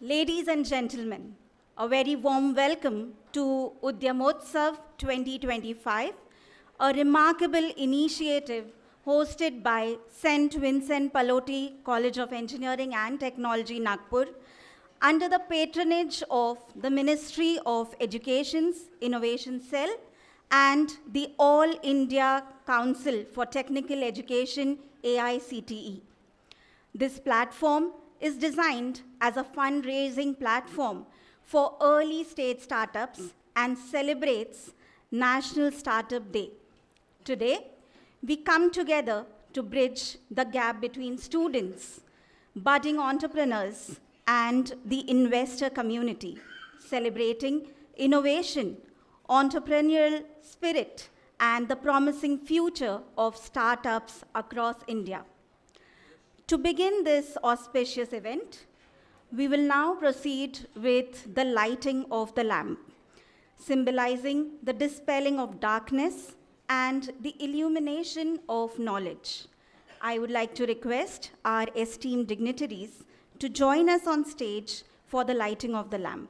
Ladies and gentlemen, a very warm welcome to Udyamotsav 2025, a remarkable initiative hosted by St. Vincent Pallotti College of Engineering and Technology, Nagpur, under the patronage of the Ministry of Education's Innovation Cell and the All India Council for Technical Education, AICTE. This platform is designed as a fundraising platform for early stage startups and celebrates National Startup Day. Today, we come together to bridge the gap between students, budding entrepreneurs, and the investor community, celebrating innovation, entrepreneurial spirit, and the promising future of startups across India. To begin this auspicious event, we will now proceed with the lighting of the lamp, symbolizing the dispelling of darkness and the illumination of knowledge. I would like to request our esteemed dignitaries to join us on stage for the lighting of the lamp.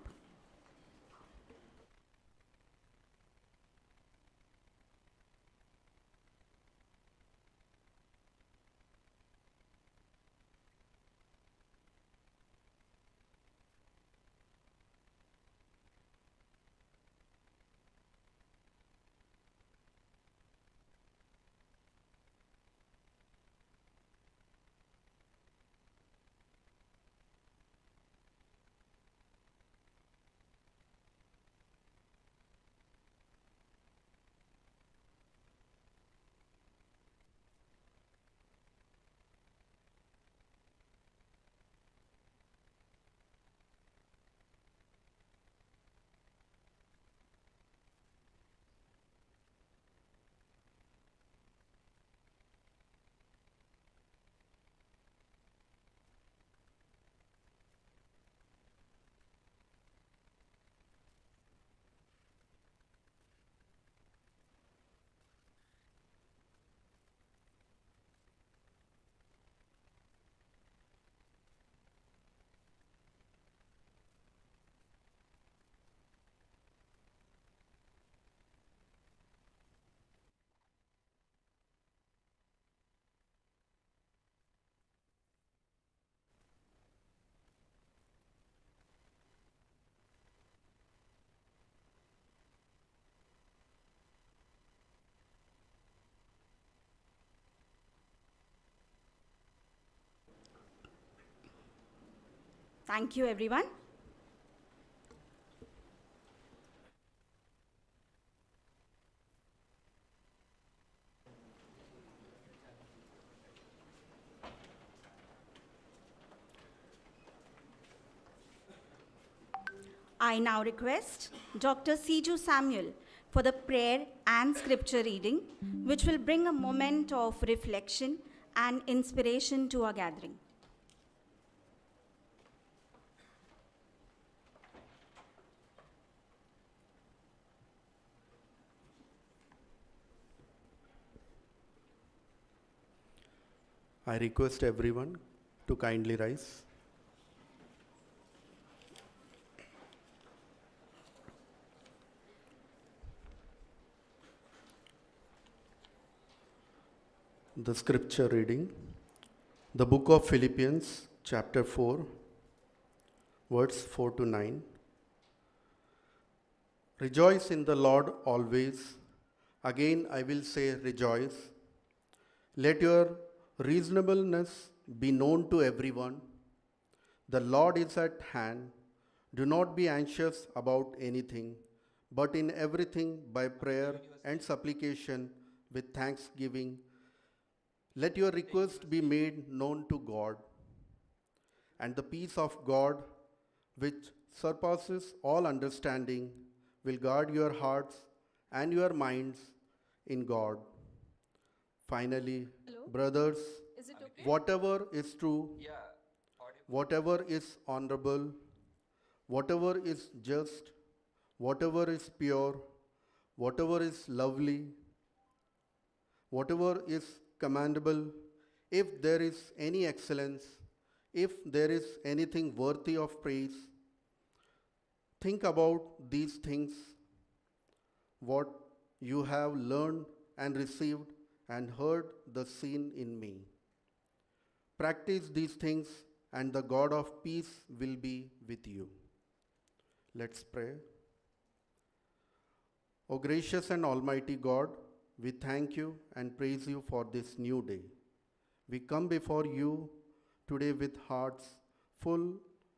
Thank you, everyone. I now request Dr. Siju Samuel for the prayer and scripture reading, which will bring a moment of reflection and inspiration to our gathering. I request everyone to kindly rise. The scripture reading, the book of Philippians, chapter 4, words 4 to 9. Rejoice in the Lord always. Again, I will say rejoice. Let your reasonableness be known to everyone. The Lord is at hand. Do not be anxious about anything, but in everything by prayer and supplication with thanksgiving, let your request be made known to God. And the peace of God, which surpasses all understanding, will guard your hearts and your minds in God. Finally, brothers, whatever is true, whatever is honorable, whatever is just, whatever is pure, whatever is lovely, whatever is commendable, if there is any excellence, If there is anything worthy of praise, think about these things, what you have learned and received and heard the seen in me. Practice these things, and the God of peace will be with you. Let's pray. O gracious and almighty God, we thank you and praise you for this new day. We come before you today with hearts full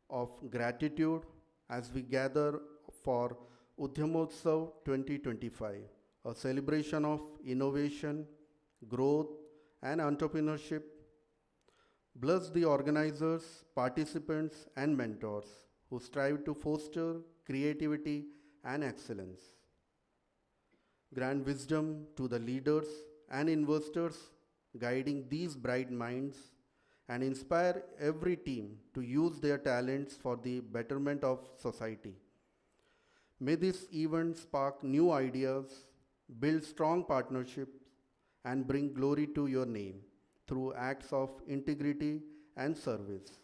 of gratitude as we gather for Udyamotsav 2025, a celebration of innovation, growth, and entrepreneurship. Bless the organizers, participants, and mentors who strive to foster creativity and excellence. Grant wisdom to the leaders and investors guiding these bright minds, and inspire every team to use their talents for the betterment of society. May this event spark new ideas, build strong partnerships, and bring glory to your name through acts of integrity and service.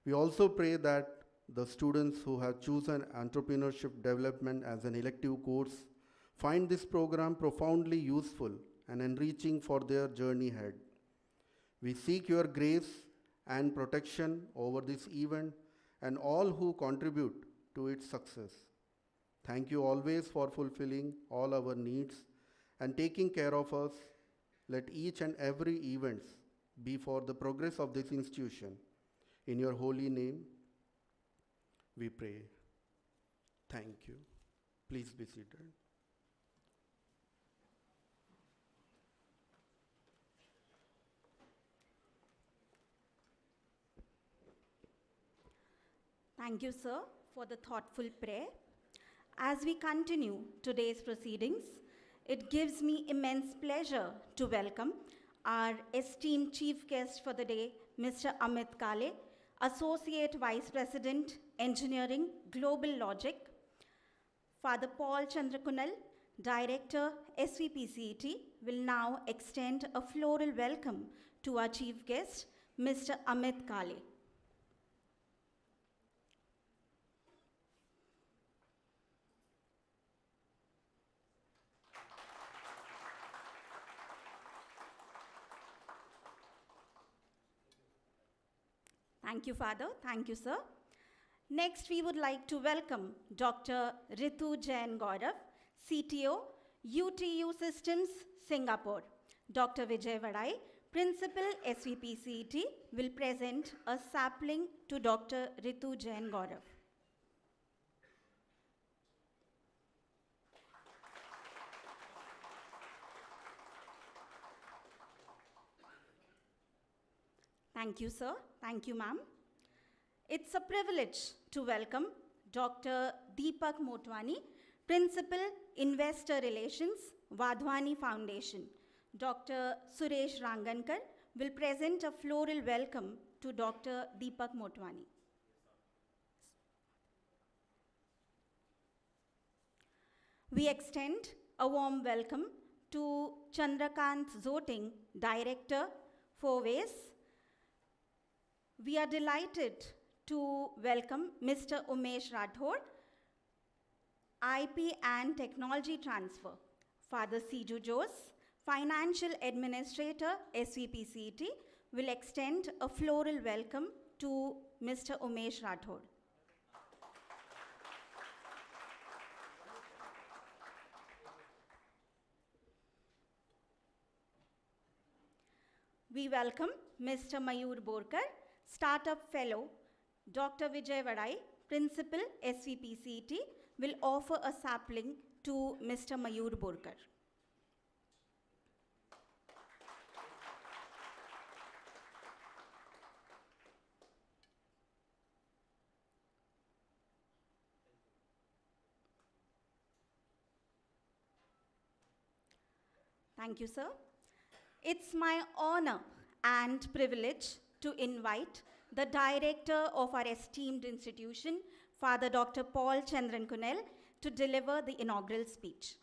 We also pray that the students who have chosen entrepreneurship development as an elective course find this program profoundly useful and enriching for their journey ahead. We seek your grace and protection over this event and all who contribute to its success. Thank you always for fulfilling all our needs and taking care of us. Let each and every event be for the progress of this institution. In your holy name, we pray. Thank you. Please be seated. Thank you, sir, for the thoughtful prayer. As we continue today's proceedings, it gives me immense pleasure to welcome our esteemed chief guest for the day, Mr. Amit Kale, Associate Vice President, Engineering, Global Logic, Father Paul Chandrakunal, Director, SVPCET, will now extend a floral welcome to our chief guest, Mr. Amit Kale. Thank you, Father. Thank you, sir. Next, we would like to welcome Dr. Ritu Jain Gaurav, CTO, UTU Systems, Singapore. Dr. Vijay Vadai, Principal, SVPCET, will present a sapling to Dr. Ritu Jain Gaurav. Thank you, sir. Thank you, ma'am. It's a privilege to welcome Dr. Deepak Motwani, Principal, Investor Relations, Vadhwani Foundation. Dr. Suresh Rangankar will present a floral welcome to Dr. Deepak Motwani. We extend a warm welcome to Chandrakant Zoting, Director, Fourways. We are delighted to welcome Mr. Umesh Rathod, IP and Technology Transfer, Father Siju Jose, Financial Administrator, SVPCET, will extend a floral welcome to Mr. Umesh Rathod. We welcome Mr. Mayur Borkar, Startup Fellow. Dr. Vijay Vadai, Principal, SVPCET, will offer a sapling to Mr. Mayur Borkar. Thank you, sir. It's my honor and privilege to invite the director of our esteemed institution, Father Dr. Paul Chandrakunal, to deliver the inaugural speech.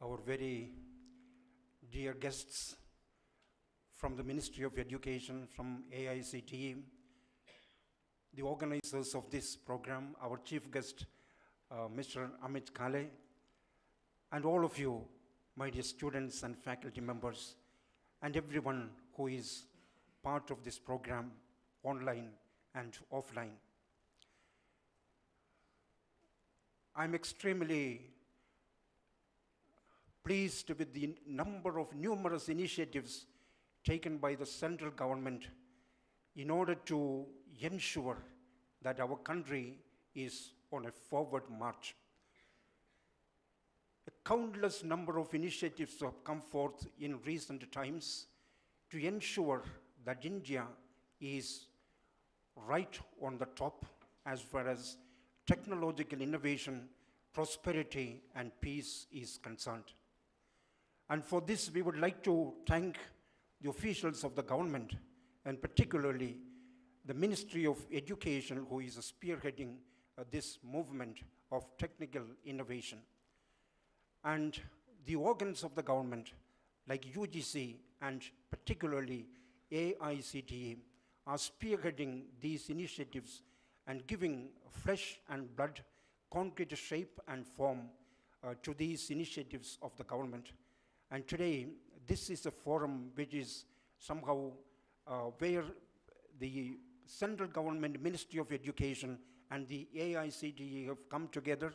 our very dear guests from the Ministry of Education, from AICTE, the organizers of this program, our chief guest, Mr. Amit Kale, and all of you, my dear students and faculty members, and everyone who is part of this program, online and offline. I'm extremely pleased with the number of numerous initiatives taken by the central government in order to ensure that our country is on a forward march. A countless number of initiatives have come forth in recent times to ensure that India is right on the top as far as technological innovation, prosperity, and peace is concerned. And for this, we would like to thank the officials of the government, and particularly the Ministry of Education, who is spearheading this movement of technical innovation. And the organs of the government, like UGC and particularly AICTE, are spearheading these initiatives and giving flesh and blood, concrete shape and form to these initiatives of the government. And today, this is a forum which is somehow where the central government, Ministry of Education, and the AICTE have come together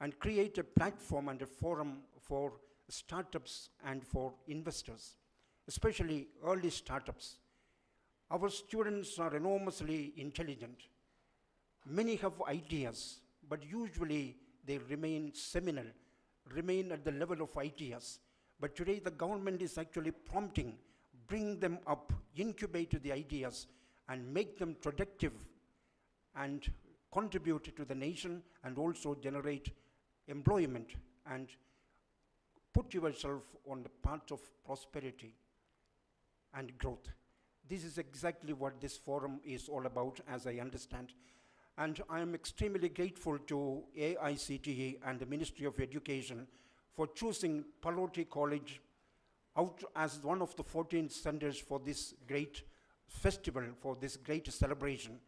and create a platform and a forum for startups and for investors, especially early startups. Our students are enormously intelligent. Many have ideas, but usually they remain seminal, remain at the level of ideas. But today the government is actually prompting, bring them up, incubate the ideas, and make them productive and contribute to the nation and also generate employment and put yourself on the path of prosperity and growth. This is exactly what this forum is all about, as I understand. And I am extremely grateful to AICTE and the Ministry of Education for choosing Paloti College out as one of the 14 centers for this great festival, for this great celebration.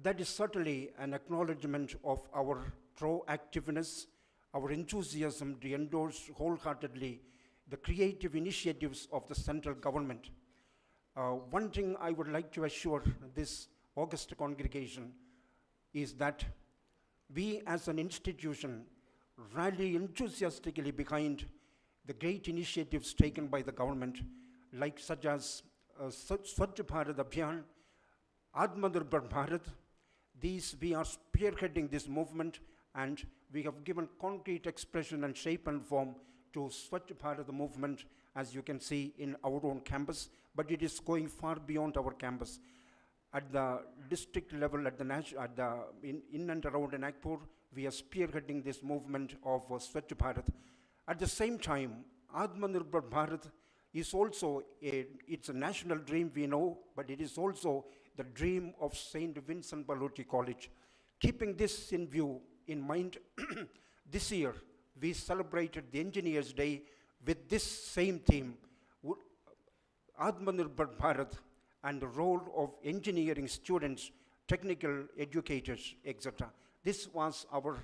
That is certainly an acknowledgement of our proactiveness, our enthusiasm to endorse wholeheartedly the creative initiatives of the central government. One thing I would like to assure this august congregation is that we as an institution rally enthusiastically behind the great initiatives taken by the government, like such as Swachh Bharat Abhiyan, Atmanirbhar Bharat. These, we are spearheading this movement, and we have given concrete expression and shape and form to Swachh Bharat movement, as you can see in our own campus, but it is going far beyond our campus. At the district level, at the in and around Nagpur, we are spearheading this movement of Swachh Bharat. At the same time, Atmanirbhar Bharat is also it's a national dream, we know, but it is also the dream of St. Vincent Paloti College. Keeping this in view, in mind, this year we celebrated the Engineers' Day with this same theme, Atmanirbhar Bharat, and the role of engineering students, technical educators, etc. This was our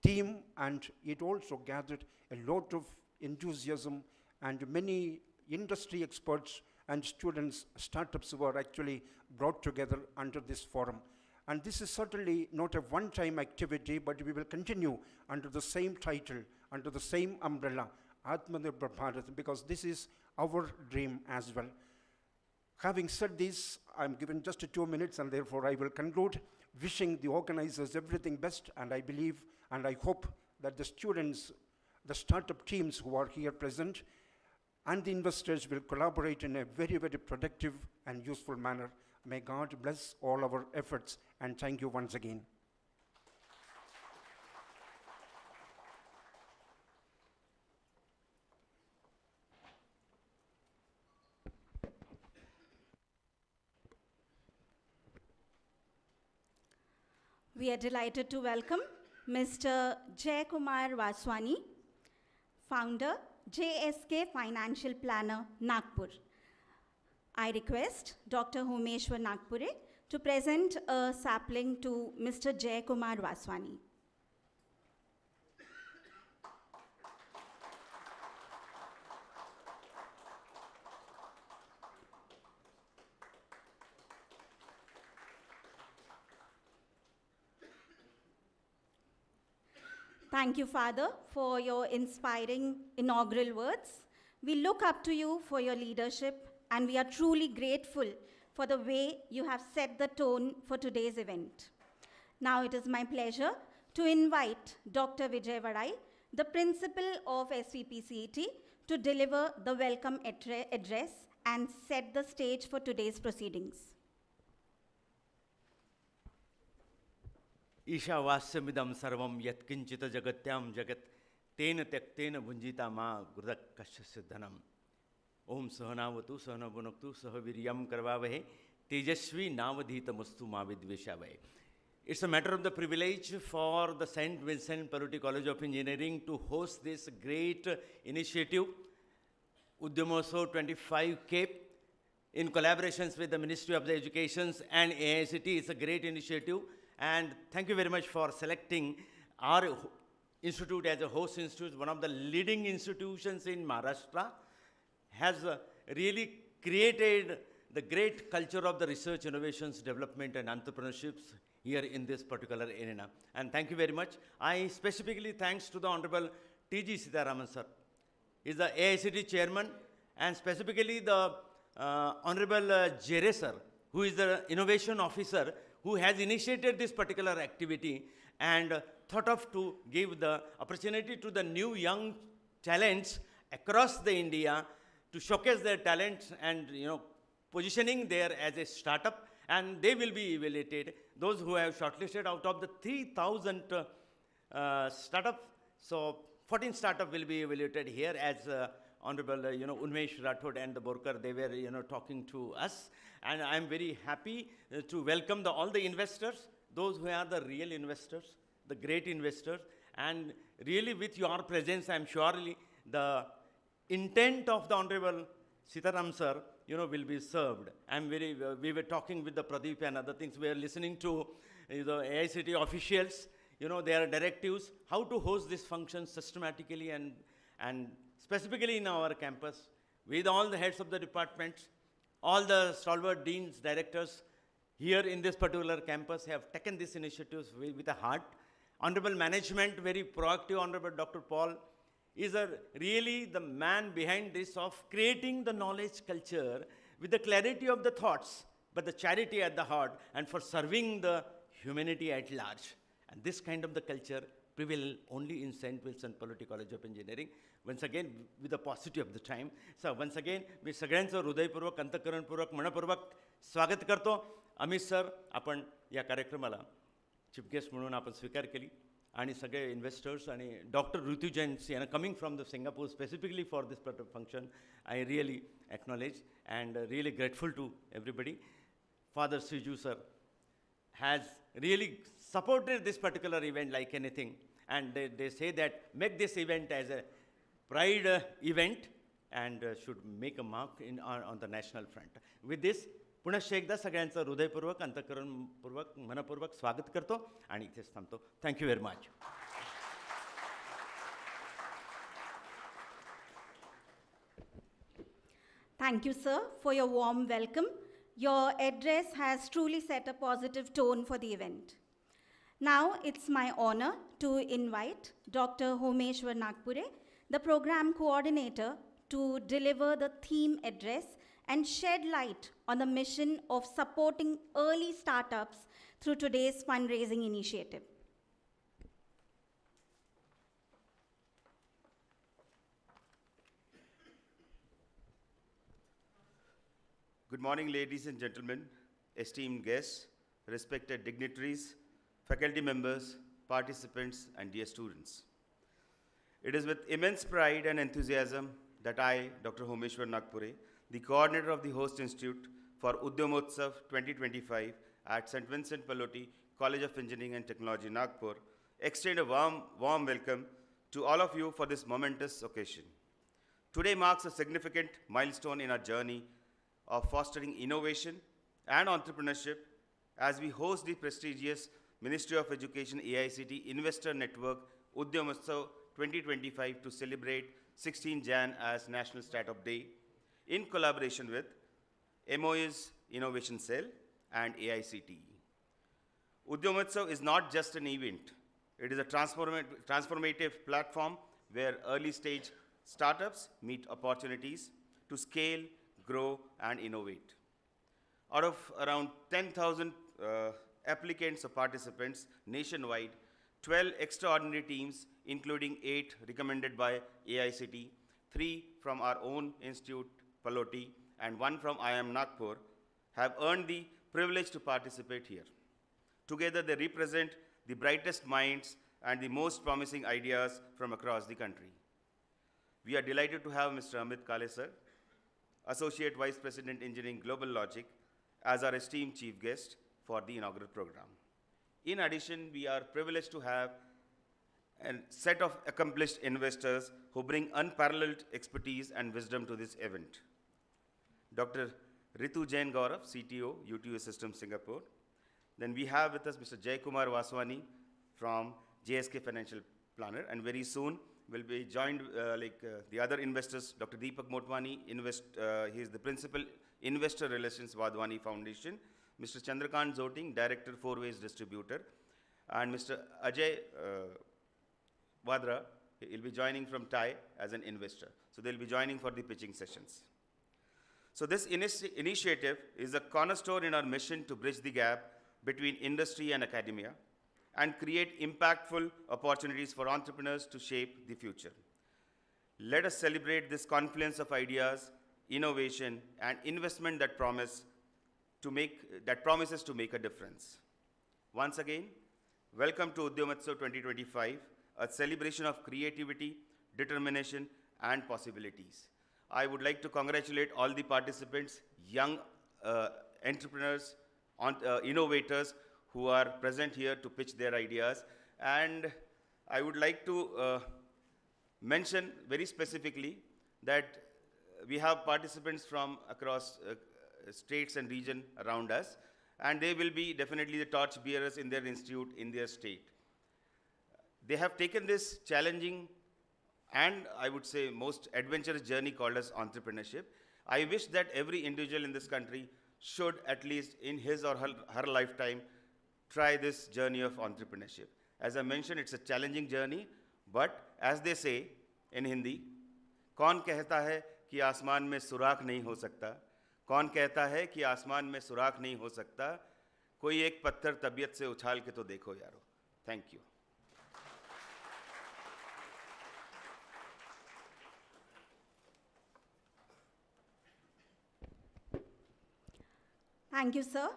theme, and it also gathered a lot of enthusiasm, and many industry experts and students, startups were actually brought together under this forum. And this is certainly not a one-time activity, but we will continue under the same title, under the same umbrella, Atmanirbhar Bharat, because this is our dream as well. Having said this, I'm given just 2 minutes, and therefore I will conclude wishing the organizers everything best, and I believe and I hope that the students, the startup teams who are here present, and the investors will collaborate in a very, very productive and useful manner. May God bless all our efforts, and thank you once again. We are delighted to welcome Mr. Jay Kumar Vaswani, founder, JSK Financial Planner, Nagpur. I request Dr. Homeshwar Nagpure to present a sapling to Mr. Jay Kumar Vaswani. Thank you, Father, for your inspiring inaugural words. We look up to you for your leadership, and we are truly grateful for the way you have set the tone for today's event. Now it is my pleasure to invite Dr. Vijay Vadai, the principal of SVPCET, to deliver the welcome address and set the stage for today's proceedings. ईशावास्यमिदं सर्वं यत्किञ्चित् जगत्यां जगत् तेन त्यक्तेन भुञ्जिता मा गुरुदः कश्यस्य धनम् ओम सहनावतु सहनभुनक्तु सह वीर्यं करवावहे तेजस्वी नावधीतमस्तु मा विद्वेषावहे. It's a matter of the privilege for the St. Vincent Pallotti College of Engineering to host this great initiative, Udyamotsav 25K, in collaborations with the Ministry of the Education and AICT. It's a great initiative. And thank you very much for selecting our institute as a host institute, one of the leading institutions in Maharashtra, has really created the great culture of the research, innovations, development, and entrepreneurships here in this particular arena. And thank you very much. I specifically thanks to the Honorable T.G. Sitaraman sir. He is the AICT chairman, and specifically the Honorable Jere sir, who is the innovation officer, who has initiated this particular activity and thought of to give the opportunity to the new young talents across the India to showcase their talents and positioning there as a startup, and they will be evaluated. Those who have shortlisted out of the 3,000 startups, so 14 startups will be evaluated here as Honorable Unmesh Rathod and the Borkar, they were talking to us. And I'm very happy to welcome all the investors, those who are the real investors, the great investors. And really with your presence, I'm surely the intent of the Honorable Sitaram sir, will be served. We were talking with the Pradeep and other things. We are listening to the AICT officials, their directives, how to host this function systematically and specifically in our campus with all the heads of the departments. All the stalwart deans, directors here in this particular campus have taken this initiative with a heart. Honorable management, very proactive. Honorable Dr. Paul is really the man behind this of creating the knowledge culture with the clarity of the thoughts, but the charity at the heart, and for serving the humanity at large. And this kind of the culture prevail only in St. Vincent Pallotti College of Engineering. Once again, with the paucity of the time. So once again, मी सगळ्यांचं हृदयपूर्वक, अंतःकरणपूर्वक, मनपूर्वक स्वागत करतो. Amit sir, आपण या कार्यक्रमाला chief guest म्हणून आपण स्वीकार केली आणि सगळे इन्व्हेस्टर्स आणि doctor Ritu Jain coming from the Singapore specifically for this function, I really acknowledge and really grateful to everybody. Father Siju sir has really supported this particular event like anything, and they say that make this event as a pride event and should make a mark on the national front. With this, पुनश्च एकदा सगळ्यांचं हृदयपूर्वक, अंतःकरणपूर्वक, मनपूर्वक स्वागत करतो आणि इथेच थांबतो. Thank you very much. Thank you, sir, for your warm welcome. Your address has truly set a positive tone for the event. Now, it's my honor to invite Dr. Homeshwar Nagpure, the program coordinator, to deliver the theme address and shed light on the mission of supporting early startups through today's fundraising initiative. Good morning, ladies and gentlemen, esteemed guests, respected dignitaries, faculty members, participants, and dear students. It is with immense pride and enthusiasm that I, Dr. Homeshwar Nagpure, the coordinator of the Host Institute for Udyamotsav 2025 at St. Vincent Pallotti College of Engineering and Technology, Nagpur, extend a warm welcome to all of you for this momentous occasion. Today marks a significant milestone in our journey of fostering innovation and entrepreneurship as we host the prestigious Ministry of Education AICT Investor Network Udyamotsav 2025 to celebrate 16 Jan as National Startup Day in collaboration with MOE's Innovation Cell and AICT. Udyamotsav is not just an event, it is a transformative platform where early stage startups meet opportunities to scale, grow, and innovate. Out of around 10,000 applicants or participants nationwide, 12 extraordinary teams, including 8 recommended by AICT, 3 from our own institute, Paloti, and 1 from IIM Nagpur, have earned the privilege to participate here. Together, they represent the brightest minds and the most promising ideas from across the country. We are delighted to have Mr. Amit Kale, sir, Associate Vice President Engineering Global Logic, as our esteemed chief guest for the inaugural program. In addition, we are privileged to have a set of accomplished investors who bring unparalleled expertise and wisdom to this event. Dr. Ritu Jain Gaurav, CTO, UTU Systems Singapore. Then we have with us Mr. Jaykumar Vaswani from JSK Financial Planner, and very soon will be joined the other investors, Dr. Deepak Motwani, he is the Principal Investor Relations Wadhwani Foundation, Mr. Chandrakant Zoting, Director Four Ways Distributor, and Mr. Ajay Vadra, he'll be joining from TAI as an investor. So they'll be joining for the pitching sessions. So this initiative is a cornerstone in our mission to bridge the gap between industry and academia and create impactful opportunities for entrepreneurs to shape the future. Let us celebrate this confluence of ideas, innovation, and investment that promises to make a difference. Once again, welcome to Udyamotsav 2025, a celebration of creativity, determination, and possibilities. I would like to congratulate all the participants, young entrepreneurs, innovators who are present here to pitch their ideas. And I would like to mention very specifically that we have participants from across states and region around us, and they will be definitely the torch bearers in their institute, in their state. They have taken this challenging and I would say most adventurous journey called as entrepreneurship. I wish that every individual in this country should, at least in his or her lifetime, try this journey of entrepreneurship. As I mentioned, it's a challenging journey, but as they say in Hindi, कौन कहता है कि आसमान में सुराख नहीं हो सकता? कौन कहता है कि आसमान में सुराख नहीं हो सकता? कोई एक पत्थर तबीयत से उछाल के तो देखो यारो. Thank you. Thank you, sir.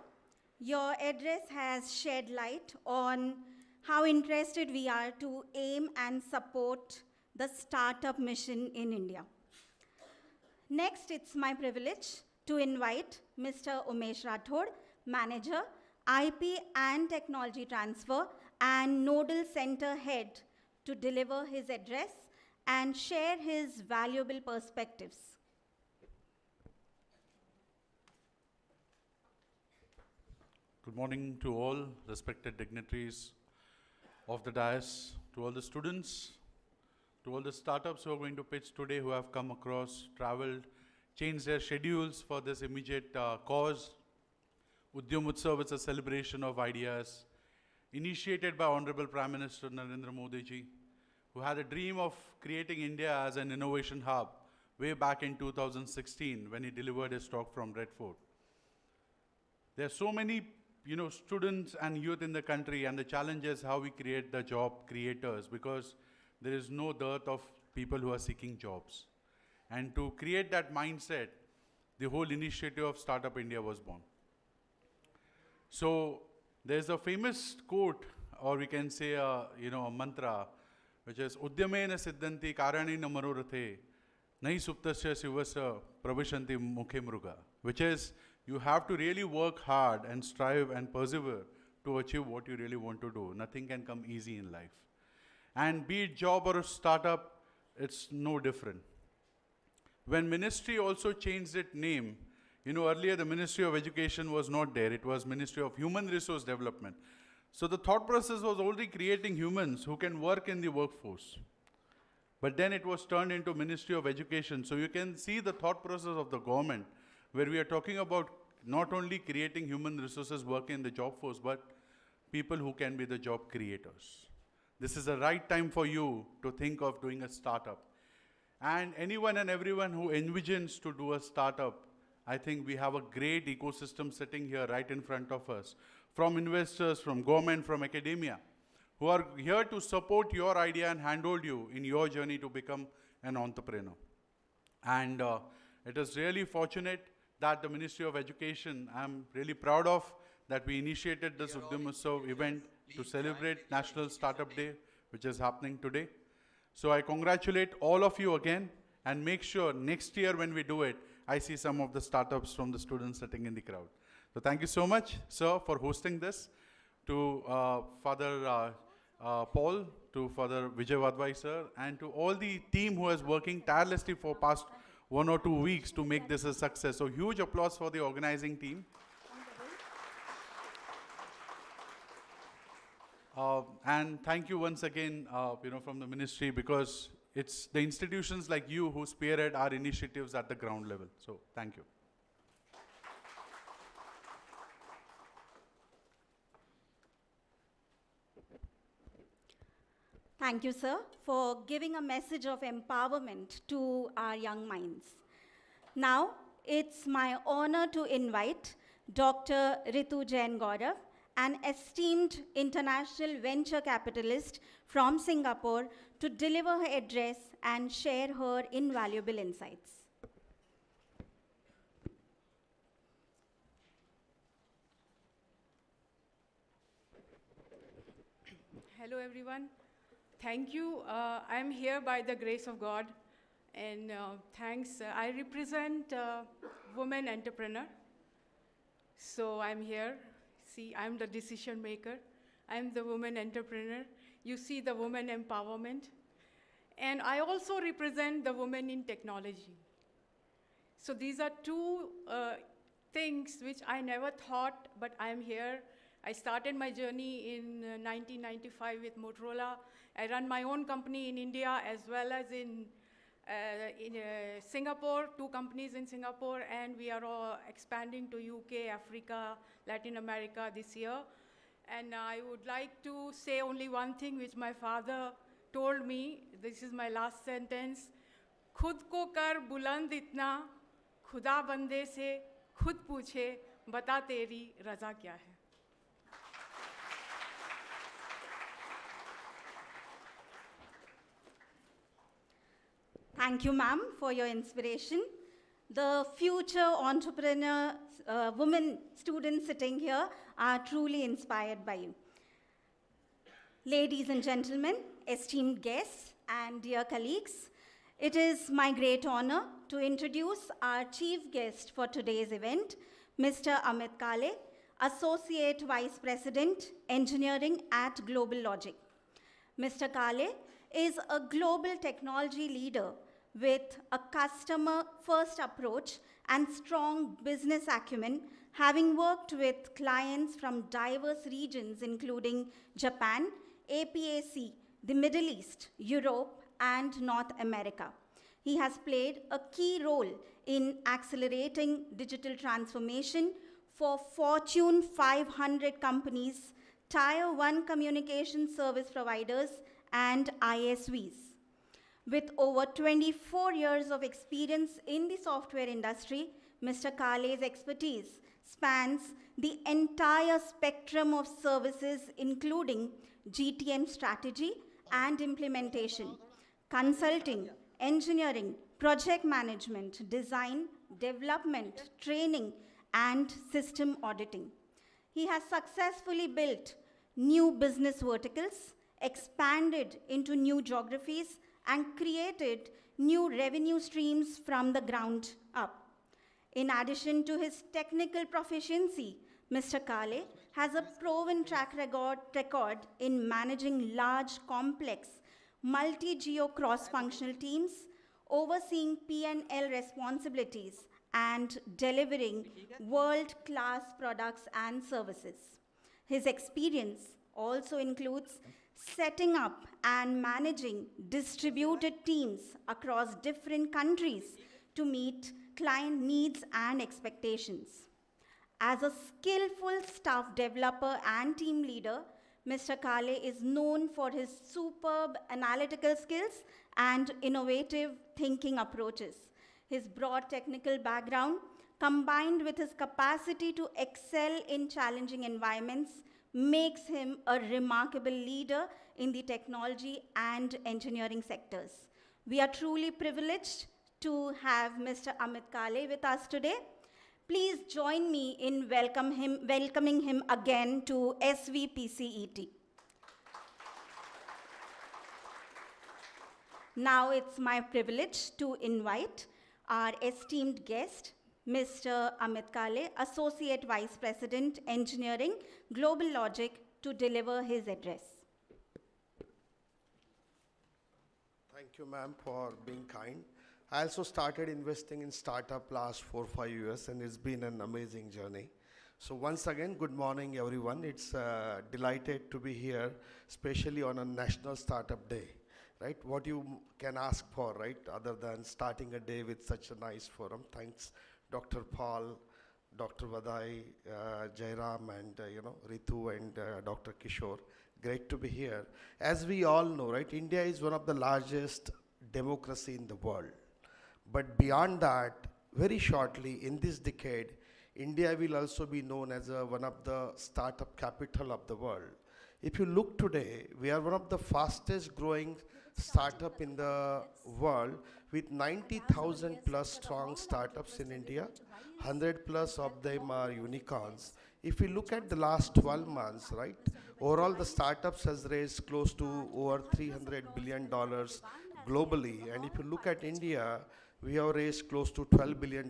Your address has shed light on how interested we are to aim and support the startup mission in India. Next, it's my privilege to invite Mr. Umesh Rathod, Manager, IP and Technology Transfer and Nodal Center Head, to deliver his address and share his valuable perspectives. Good morning to all respected dignitaries of the dais, to all the students, to all the startups who are going to pitch today, who have come across, traveled, changed their schedules for this immediate cause. Udyamotsav is a celebration of ideas initiated by Honorable Prime Minister Narendra Modi ji, who had a dream of creating India as an innovation hub way back in 2016 when he delivered his talk from Red Fort. There are so many students and youth in the country, and the challenge is how we create the job creators, because there is no dearth of people who are seeking jobs. And to create that mindset, the whole initiative of Startup India was born. So there's a famous quote, or we can say a mantra, which is Udyamena siddhanti karanena manorothe nahi suptasya sivasa pravishanti mukhe mruga, which is you have to really work hard and strive and persevere to achieve what you really want to do. Nothing can come easy in life. And be it job or a startup, it's no different. When ministry also changed its name, earlier the Ministry of Education was not there. It was Ministry of Human Resource Development. So the thought process was only creating humans who can work in the workforce. But then it was turned into Ministry of Education. So you can see the thought process of the government, where we are talking about not only creating human resources working in the job force, but people who can be the job creators. This is the right time for you to think of doing a startup. And anyone and everyone who envisions to do a startup, I think we have a great ecosystem sitting here right in front of us, from investors, from government, from academia, who are here to support your idea and handhold you in your journey to become an entrepreneur. And it is really fortunate that the Ministry of Education, I'm really proud of, that we initiated this Udyamotsav event to celebrate National Startup Day, which is happening today. So I congratulate all of you again, and make sure next year when we do it, I see some of the startups from the students sitting in the crowd. So thank you so much, sir, for hosting this. To Father Paul, to Father Vijay Vadvai, sir, and to all the team who is working tirelessly for past 1 or 2 weeks to make this a success. So huge applause for the organizing team. And thank you once again, from the ministry, because it's the institutions like you who spearhead our initiatives at the ground level. So thank you. Thank you, sir, for giving a message of empowerment to our young minds. Now, it's my honor to invite Dr. Ritu Jain Gaurav, an esteemed international venture capitalist from Singapore, to deliver her address and share her invaluable insights. Hello, everyone. Thank you. I'm here by the grace of God, and thanks. I represent women entrepreneur. So I'm here. See, I'm the decision maker. I'm the woman entrepreneur. You see the woman empowerment. And I also represent the women in technology. So these are two things which I never thought, but I'm here. I started my journey in 1995 with Motorola. I run my own company in India as well as in Singapore, 2 companies in Singapore, and we are all expanding to UK, Africa, Latin America this year. And I would like to say only one thing which my father told me. This is my last sentence. खुद को कर बुलंद इतना, खुदा बंदे से खुद पूछे, बता तेरी रज़ा क्या है. Thank you, ma'am, for your inspiration. The future entrepreneur, women students sitting here are truly inspired by you. Ladies and gentlemen, esteemed guests, and dear colleagues, it is my great honor to introduce our chief guest for today's event, Mr. Amit Kale, Associate Vice President, Engineering at Global Logic. Mr. Kale is a global technology leader with a customer-first approach and strong business acumen, having worked with clients from diverse regions including Japan, APAC, the Middle East, Europe, and North America. He has played a key role in accelerating digital transformation for Fortune 500 companies, Tier 1 communication service providers, and ISVs. With over 24 years of experience in the software industry, Mr. Kale's expertise spans the entire spectrum of services, including GTM strategy and implementation, consulting, engineering, project management, design, development, training, and system auditing. He has successfully built new business verticals, expanded into new geographies, and created new revenue streams from the ground up. In addition to his technical proficiency, Mr. Kale has a proven track record in managing large, complex multi-geo cross-functional teams, overseeing P&L responsibilities, and delivering world-class products and services. His experience also includes setting up and managing distributed teams across different countries to meet client needs and expectations. As a skillful staff developer and team leader, Mr. Kale is known for his superb analytical skills and innovative thinking approaches. His broad technical background, combined with his capacity to excel in challenging environments, makes him a remarkable leader in the technology and engineering sectors. We are truly privileged to have Mr. Amit Kale with us today. Please join me in welcoming him again to SVPCET. Now it's my privilege to invite our esteemed guest, Mr. Amit Kale, Associate Vice President, Engineering, Global Logic, to deliver his address. Thank you, ma'am, for being kind. I also started investing in startup last 4-5 years, and it's been an amazing journey. So once again, good morning, everyone. It's delighted to be here, especially on a National Startup Day, right? What you can ask for, right, other than starting a day with such a nice forum. Thanks, Dr. Paul, Dr. Vadai, Jairam, and Ritu and Dr. Kishore. Great to be here. As we all know, right, India is one of the largest democracy in the world. But beyond that, very shortly in this decade, India will also be known as one of the startup capital of the world. If you look today, we are one of the fastest growing startup in the world with 90,000 plus strong startups in India. 100 plus of them are unicorns. If we look at the last 12 months, right, overall the startups has raised close to over $300 billion globally. And if you look at India, we have raised close to $12 billion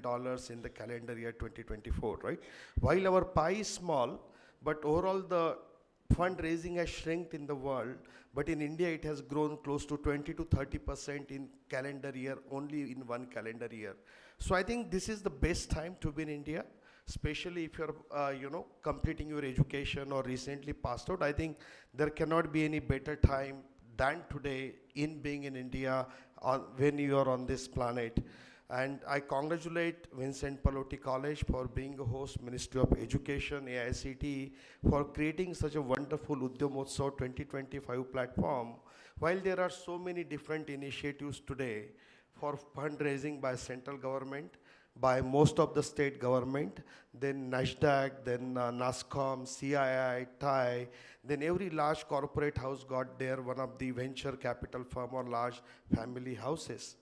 in the calendar year 2024, right? While our pie is small, but overall the fundraising has shrunk in the world, but in India it has grown close to 20 to 30% in calendar year, only in one calendar year. So I think this is the best time to be in India, especially if you're completing your education or recently passed out. I think there cannot be any better time than today in being in India when you are on this planet. And I congratulate Vincent Pallotti College for being a host, Ministry of Education, AICTE, for creating such a wonderful Udyamotsav 2025 platform. While there are so many different initiatives today for fundraising by central government, by most of the state government, then NASDAQ, then NASCOM, CII, TIE, then every large corporate house got there, one of the venture capital firm or large family houses.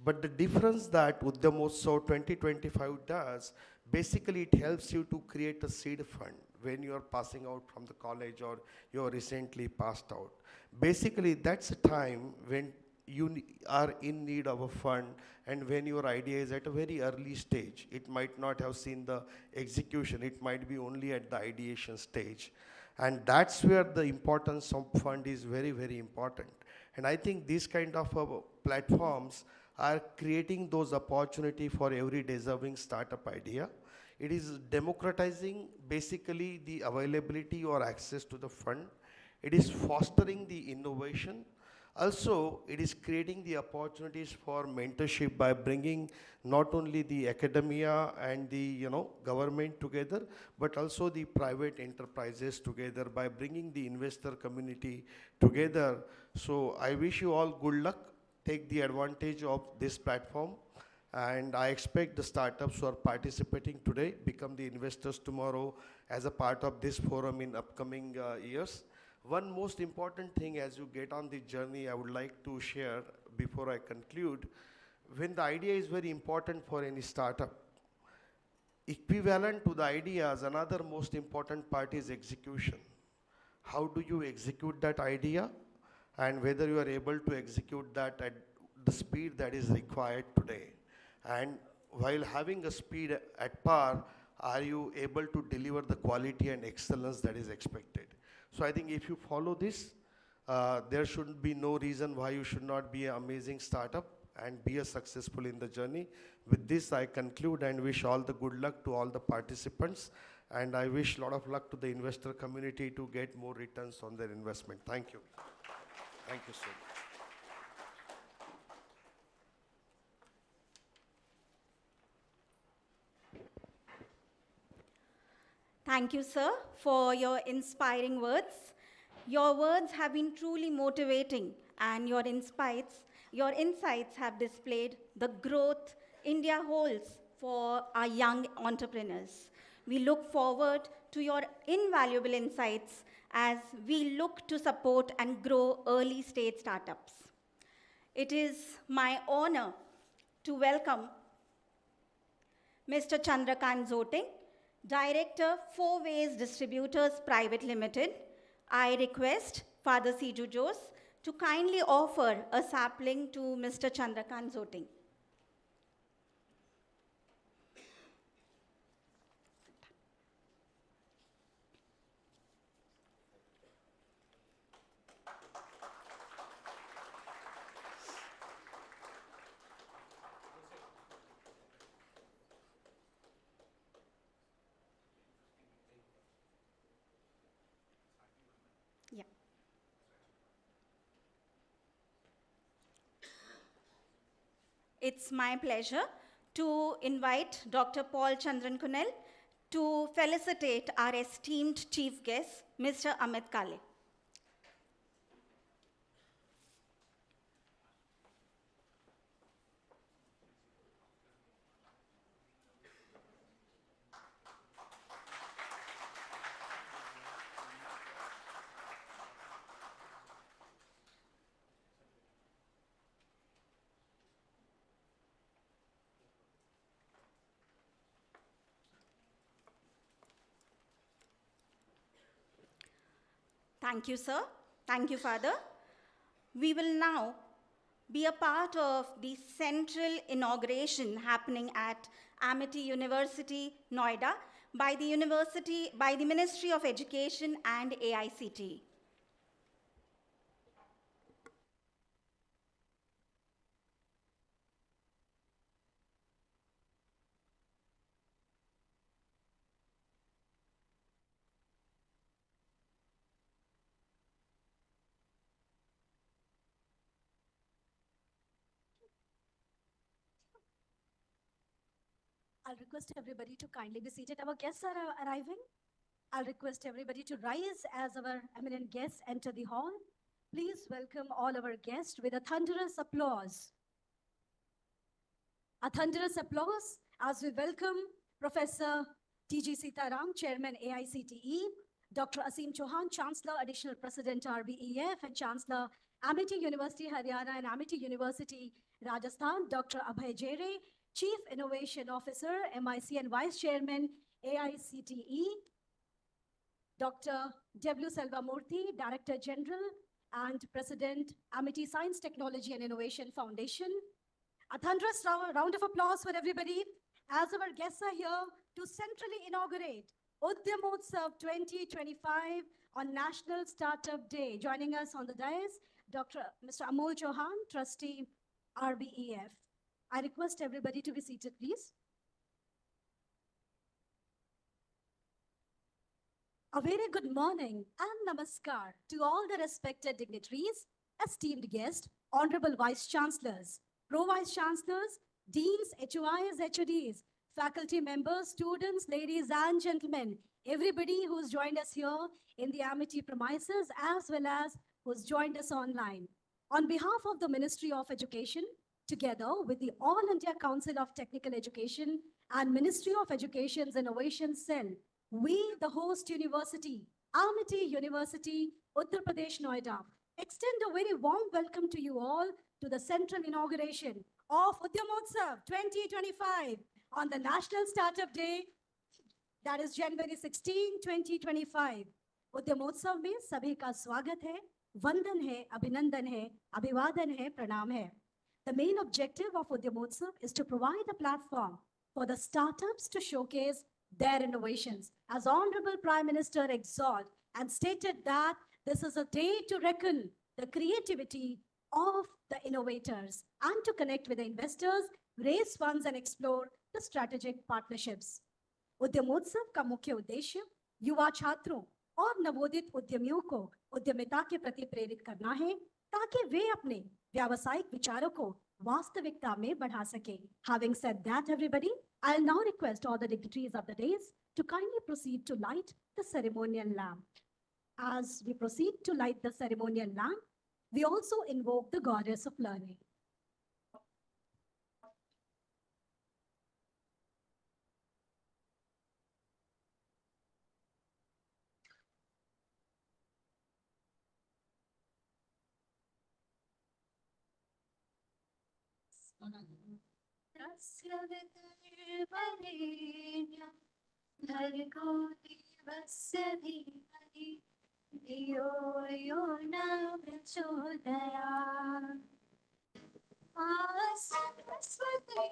But the difference that Udyamotsav 2025 does, basically it helps you to create a seed fund when you are passing out from the college or you are recently passed out. Basically, that's a time when you are in need of a fund and when your idea is at a very early stage. It might not have seen the execution, it might be only at the ideation stage. And that's where the importance of fund is very, very important. And I think these kind of platforms are creating those opportunity for every deserving startup idea. It is democratizing basically the availability or access to the fund. It is fostering the innovation. Also, it is creating the opportunities for mentorship by bringing not only the academia and the government together, but also the private enterprises together by bringing the investor community together. So I wish you all good luck. Take the advantage of this platform. And I expect the startups who are participating today become the investors tomorrow as a part of this forum in upcoming years. One most important thing as you get on the journey I would like to share before I conclude, when the idea is very important for any startup, equivalent to the ideas, another most important part is execution. How do you execute that idea and whether you are able to execute that at the speed that is required today. And while having a speed at par, are you able to deliver the quality and excellence that is expected? So I think if you follow this, There should be no reason why you should not be an amazing startup and be a successful in the journey. With this, I conclude and wish all the good luck to all the participants. And I wish a lot of luck to the investor community to get more returns on their investment. Thank you. Thank you so much. Thank you, sir, for your inspiring words. Your words have been truly motivating, and your insights have displayed the growth India holds for our young entrepreneurs. We look forward to your invaluable insights as we look to support and grow early stage startups. It is my honor to welcome Mr. Chandrakant Zoting, Director, Four Ways Distributors Private Limited. I request Father Siju Jose to kindly offer a sapling to Mr. Chandrakant Zoting. Yeah. It's my pleasure to invite Dr. Paul Chandran Kunal to felicitate our esteemed chief guest, Mr. Amit Kale. Thank you, sir. Thank you, Father. We will now be a part of the central inauguration happening at Amity University, Noida, by the Ministry of Education and AICTE. I'll request everybody to kindly be seated. Our guests are arriving. I'll request everybody to rise as our eminent guests enter the hall. Please welcome all our guests with a thunderous applause. A thunderous applause as we welcome Professor T.G. Sitaram, Chairman AICTE, Dr. Asim Chauhan, Chancellor, Additional President RBEF, and Chancellor Amity University, Haryana, and Amity University, Rajasthan, Dr. Abhay Jere, Chief Innovation Officer, MIC, and Vice Chairman, AICTE, Dr. W. Selvamurthy, Director General and President, Amity Science, Technology, and Innovation Foundation. A thunderous round of applause for everybody as our guests are here to centrally inaugurate Udyamotsav 2025 on National Startup Day. Joining us on the dais, Mr. Amol Chauhan, Trustee, RBEF. I request everybody to be seated, please. A very good morning and namaskar to all the respected dignitaries, esteemed guests, honorable vice chancellors, pro-vice chancellors, deans, HOIs, HODs, faculty members, students, ladies and gentlemen, everybody who's joined us here in the Amity premises as well as who's joined us online. On behalf of the Ministry of Education, together with the All India Council of Technical Education and Ministry of Education's Innovation Cell, we, the host university, Amity University, Uttar Pradesh, Noida, extend a very warm welcome to you all to the central inauguration of Udyamotsav 2025 on the National Startup Day, that is January 16, 2025. Udyamotsav में सभी का स्वागत है, वंदन है, अभिनंदन है, अभिवादन है, प्रणाम है. The main objective of Udyamotsav is to provide a platform for the startups to showcase their innovations. As Honorable Prime Minister exhorted and stated that this is a day to reckon the creativity of the innovators, and to connect with the investors, raise funds, and explore the strategic partnerships. उद्यमोत्सव का मुख्य उद्देश्य युवा छात्रों और नवोदित उद्यमियों को उद्यमिता के प्रति प्रेरित करना है ताकि वे अपने व्यावसायिक विचारों को वास्तविकता में बढ़ा सके. Having said that, everybody, I'll now request all the dignitaries of the days to kindly proceed to light the ceremonial lamp. As we proceed to light the ceremonial lamp, we also invoke the goddess of learning. भर्गो देवस्य धीमहि धियो यो न प्रचोदयात्. Saraswati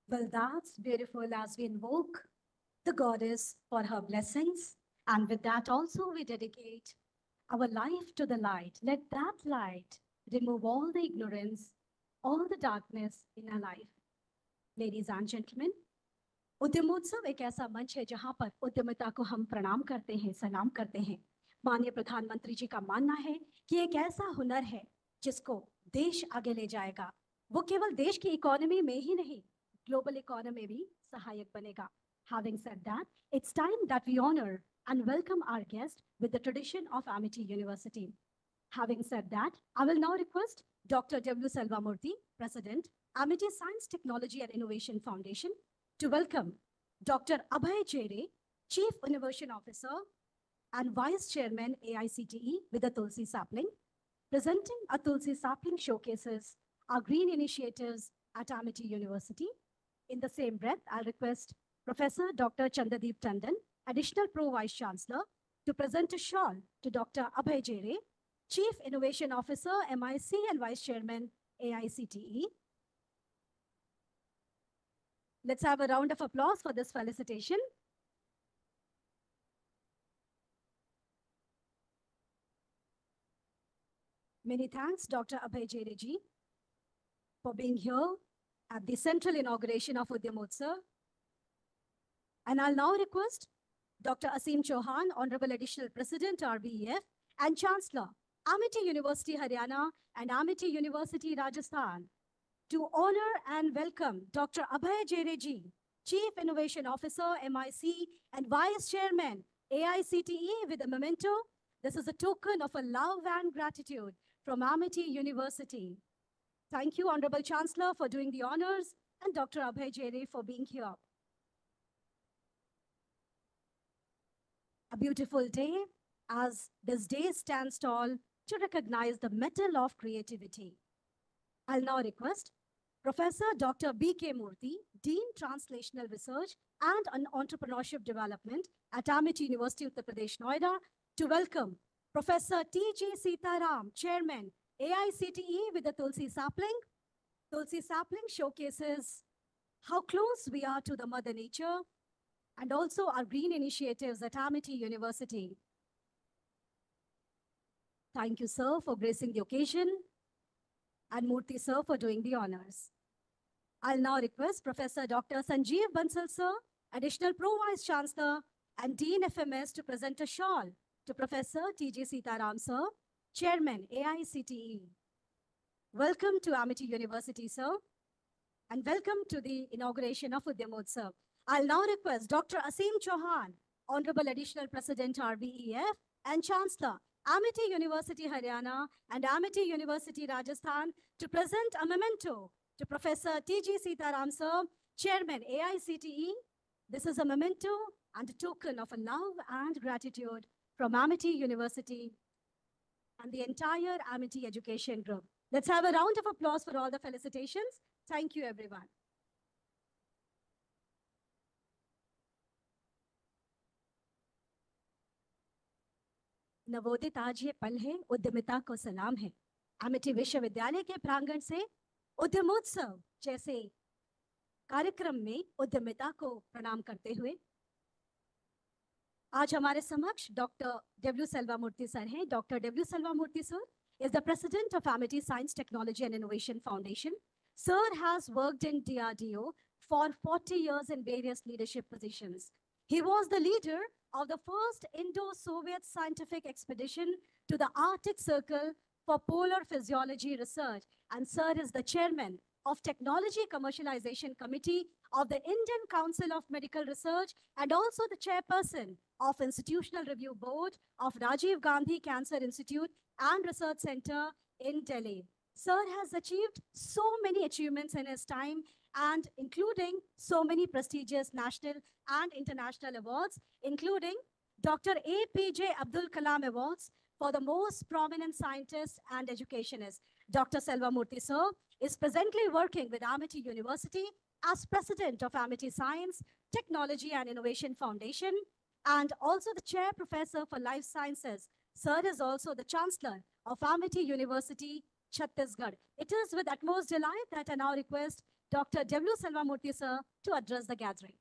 Well, that's beautiful as we invoke the goddess for her blessings. And with that, also, we dedicate our life to the light. Let that light remove all the ignorance, all the darkness in our life. Ladies and gentlemen, उद्यमोत्सव एक ऐसा मंच है जहां पर उद्यमिता को हम प्रणाम करते हैं, सलाम करते हैं. माननीय प्रधानमंत्री जी का मानना है कि एक ऐसा हुनर है जिसको देश आगे ले जाएगा. वो केवल देश की इकोनॉमी में ही नहीं, ग्लोबल इकोनॉमी भी सहायक बनेगा. Having said that, it's time that we honor and welcome our guest with the tradition of Amity University. Having said that, I will now request Dr. W. Selvamurthy, President, Amity Science, Technology and Innovation Foundation, to welcome Dr. Abhay Jere, Chief Innovation Officer and Vice Chairman AICTE with a Tulsi sapling. Presenting a Tulsi sapling showcases our green initiatives at Amity University. In the same breath, I'll request Professor Dr. Chandadeep Tandon, Additional Pro Vice Chancellor, to present a shawl to Dr. Abhay Jere, Chief Innovation Officer, MIC and Vice Chairman, AICTE. Let's have a round of applause for this felicitation. Many thanks, Dr. Abhay Jere ji, for being here at the central inauguration of Udyamotsav. And I'll now request Dr. Asim Chauhan, Honorable Additional President, RBEF, and Chancellor, Amity University, Haryana, and Amity University, Rajasthan, to honor and welcome Dr. Abhay Jere ji, Chief Innovation Officer, MIC, and Vice Chairman, AICTE, with a memento. This is a token of a love and gratitude from Amity University. Thank you, Honorable Chancellor, for doing the honors, and Dr. Abhay Jere for being here. A beautiful day, as this day stands tall to recognize the metal of creativity. I'll now request Professor Dr. B.K. Murthy, Dean Translational Research and Entrepreneurship Development at Amity University, Uttar Pradesh, Noida, to welcome Professor T.G. Sitaram, Chairman, AICTE, with the Tulsi sapling. Tulsi sapling showcases how close we are to the Mother Nature and also our green initiatives at Amity University. Thank you, sir, for gracing the occasion, and Murthy, sir, for doing the honors. I'll now request Professor Dr. Sanjeev Bansal, sir, Additional Pro Vice Chancellor and Dean FMS, to present a shawl to Professor T.G. Sitaram, sir, Chairman, AICTE. Welcome to Amity University, sir, and welcome to the inauguration of Udyamotsav. I'll now request Dr. Asim Chauhan, Honorable Additional President, RBEF, and Chancellor, Amity University, Haryana, and Amity University, Rajasthan, to present a memento to Professor T.G. Sitaram, sir, Chairman, AICTE. This is a memento and a token of a love and gratitude from Amity University and the entire Amity Education Group. Let's have a round of applause for all the felicitations. Thank you, everyone. नवोदित आज ये पल है, उद्यमिता को सलाम है। Amity विश्वविद्यालय के प्रांगण से उद्यमोत्सव जैसे कार्यक्रम में उद्यमिता को प्रणाम करते हुए आज हमारे समक्ष doctor W Selva Murthy sir हैं। Doctor W Selva Murthy sir is the president of Amity Science, Technology and Innovation Foundation. Sir has worked in DRDO for 40 years in various leadership positions. He was the leader of the first Indo-Soviet scientific expedition to the Arctic Circle for polar physiology research. And sir is the chairman of Technology Commercialization Committee of the Indian Council of Medical Research and also the chairperson of Institutional Review Board of Rajiv Gandhi Cancer Institute and Research Center in Delhi. Sir has achieved so many achievements in his time, and including so many prestigious national and international awards, including Dr. APJ Abdul Kalam Awards for the most prominent scientist and educationist. Dr. Selva Murthy, sir, is presently working with Amity University as president of Amity Science, Technology and Innovation Foundation, and also the chair professor for life sciences. Sir is also the chancellor of Amity University, Chhattisgarh. It is with utmost delight that I now request Dr. W. Selva Murthy, sir, to address the gathering.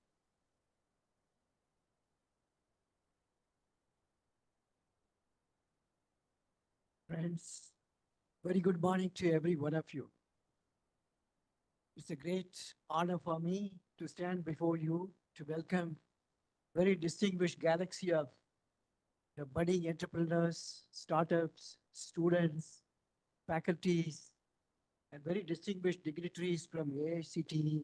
Friends, very good morning to every one of you. It's a great honor for me to stand before you to welcome very distinguished galaxy of the budding entrepreneurs, startups, students, faculties, and very distinguished dignitaries from AICTE,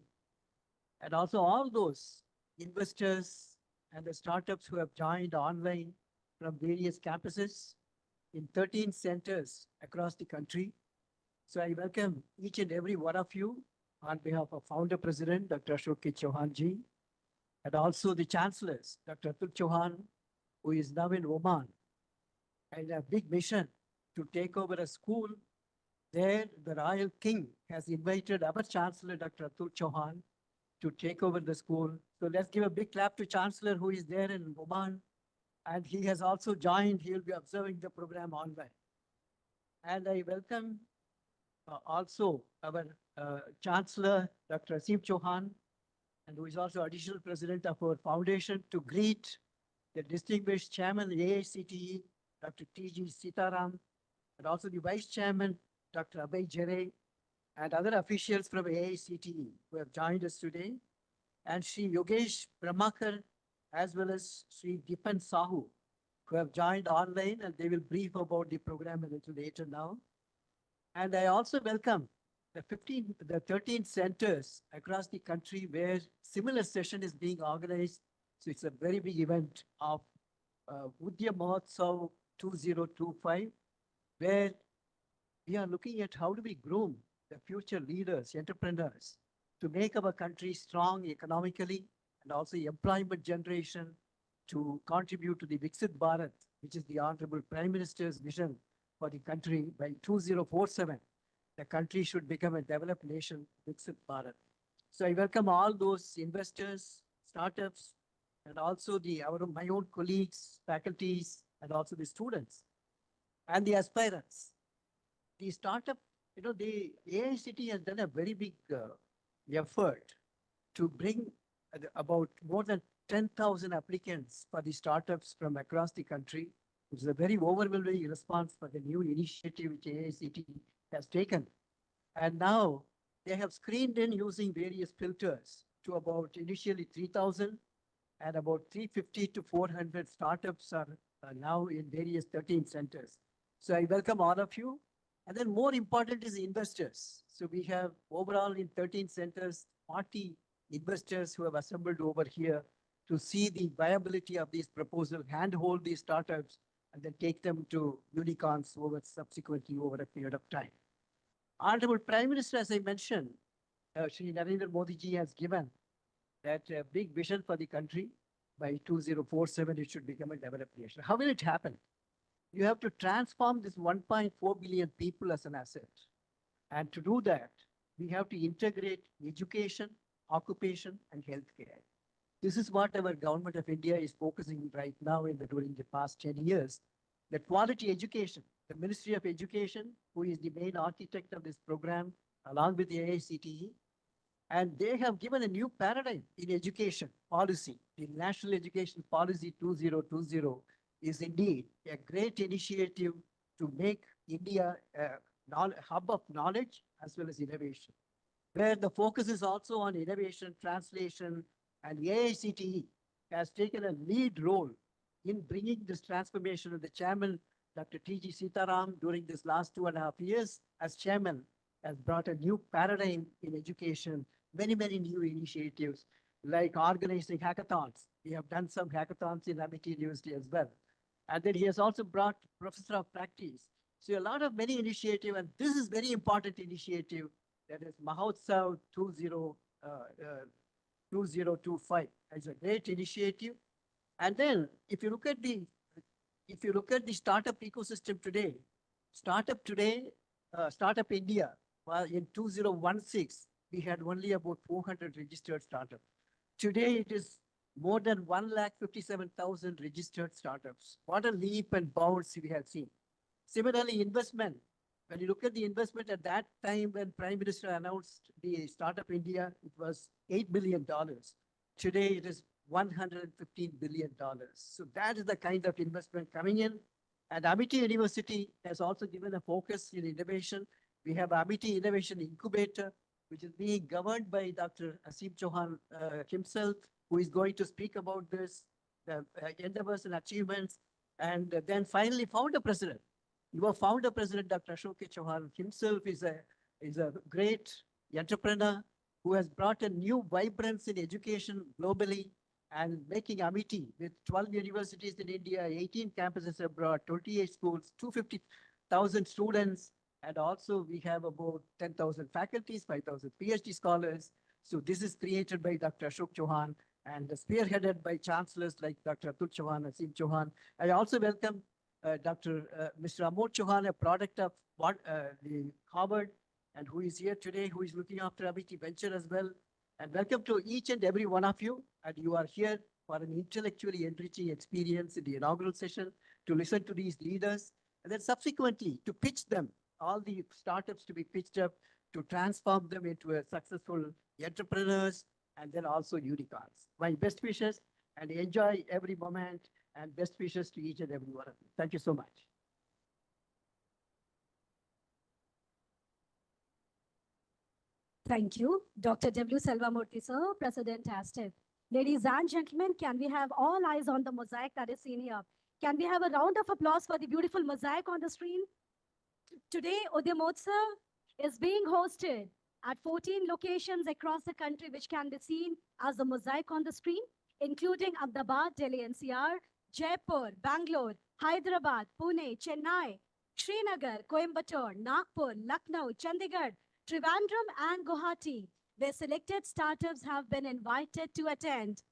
and also all those investors and the startups who have joined online from various campuses in 13 centers across the country. So I welcome each and every one of you on behalf of Founder President, Dr. Ashok Chauhan ji, and also the chancellors, Dr. Atul Chauhan, who is now in Oman, and a big mission to take over a school. There, the Royal King has invited our Chancellor, Dr. Atul Chauhan, to take over the school. So let's give a big clap to Chancellor, who is there in Oman, and he has also joined. He will be observing the program online. And I welcome also our Chancellor, Dr. Asim Chauhan, and who is also additional president of our foundation, to greet the distinguished chairman of AICTE, Dr. T.G. Sitaram, and also the vice chairman, Dr. Abhay Jere, and other officials from AICTE who have joined us today, and Sri Yogesh Brahmakar, as well as Sri Dipan Sahu, who have joined online, and they will brief about the program a little later now. And I also welcome the 13 centers across the country where similar session is being organized. So it's a very big event of Udyamotsav 2025, where we are looking at how do we groom the future leaders, entrepreneurs, to make our country strong economically and also employment generation, to contribute to the Viksit Bharat, which is the Honorable Prime Minister's vision for the country by 2047. the country should become a developed nation, Viksit Bharat. So I welcome all those investors, startups, and also my own colleagues, faculties, and also the students and the aspirants. The startup, the AICT has done a very big effort to bring about more than 10,000 applicants for the startups from across the country. It's a very overwhelming response for the new initiative which AICT has taken. And now they have screened in using various filters to about initially 3,000 and about 350 to 400 startups are now in various 13 centers. So I welcome all of you. And then more important is investors. So we have overall in 13 centers, 40 investors who have assembled over here to see the viability of these proposals, handhold these startups, and then take them to unicorns subsequently over a period of time. Honorable Prime Minister, as I mentioned, Shri Narendra Modi ji has given that big vision for the country. By 2047, it should become a developed nation. How will it happen? You have to transform this 1.4 billion people as an asset. And to do that, we have to integrate education, occupation, and healthcare. This is what our government of India is focusing right now during the past 10 years. The quality education, the Ministry of Education, who is the main architect of this program, along with the AICTE, and they have given a new paradigm in education policy. The National Education Policy 2020 is indeed a great initiative to make India a hub of knowledge as well as innovation, where the focus is also on innovation, translation, and AICTE has taken a lead role in bringing this transformation. And the chairman, Dr. T.G. Sitaram, during this last 2.5 years as chairman, has brought a new paradigm in education, many new initiatives like organizing hackathons. We have done some hackathons in Amity University as well. And then he has also brought professor of practice. So a lot of many initiatives, and this is very important initiative, that is Mahotsav 2025. It's a great initiative. And then if you look at the startup ecosystem today, Startup India, well, in 2016, we had only about 400 registered startups. Today, it is more than 1,57,000 registered startups. What a leap and bounds we have seen. Similarly, investment. When you look at the investment at that time when Prime Minister announced the Startup India, it was $8 billion. Today, it is $115 billion. So that is the kind of investment coming in. And Amity University has also given a focus in innovation. We have Amity Innovation Incubator, which is being governed by Dr. Asim Chauhan himself, who is going to speak about this, the endeavors and achievements. And then finally, founder president. Your founder president, Dr. Ashok Chauhan himself is a great entrepreneur who has brought a new vibrance in education globally and making Amity with 12 universities in India, 18 campuses abroad, 28 schools, 250,000 students, and also we have about 10,000 faculties, 5,000 PhD scholars. So this is created by Dr. Ashok Chauhan and spearheaded by chancellors like Dr. Atul Chauhan, Asim Chauhan. I also welcome Mr. Amod Chauhan, a product of the Harvard, and who is here today, who is looking after Amity Venture as well. And welcome to each and every one of you. And you are here for an intellectually enriching experience in the inaugural session to listen to these leaders, and then subsequently to pitch them, all the startups to be pitched up to transform them into a successful entrepreneurs and then also unicorns. My best wishes and enjoy every moment, and best wishes to each and every one of you. Thank you so much. Thank you. Dr. W. Selvamurthy, sir, President ASTEF. Ladies and gentlemen, can we have all eyes on the mosaic that is seen here? Can we have a round of applause for the beautiful mosaic on the screen? Today, Udyamotsav is being hosted at 14 locations across the country, which can be seen as the mosaic on the screen, including Ahmedabad, Delhi NCR, Jaipur, Bangalore, Hyderabad, Pune, Chennai, Srinagar, Coimbatore, Nagpur, Lucknow, Chandigarh, Trivandrum, and Guwahati, where selected startups have been invited to attend.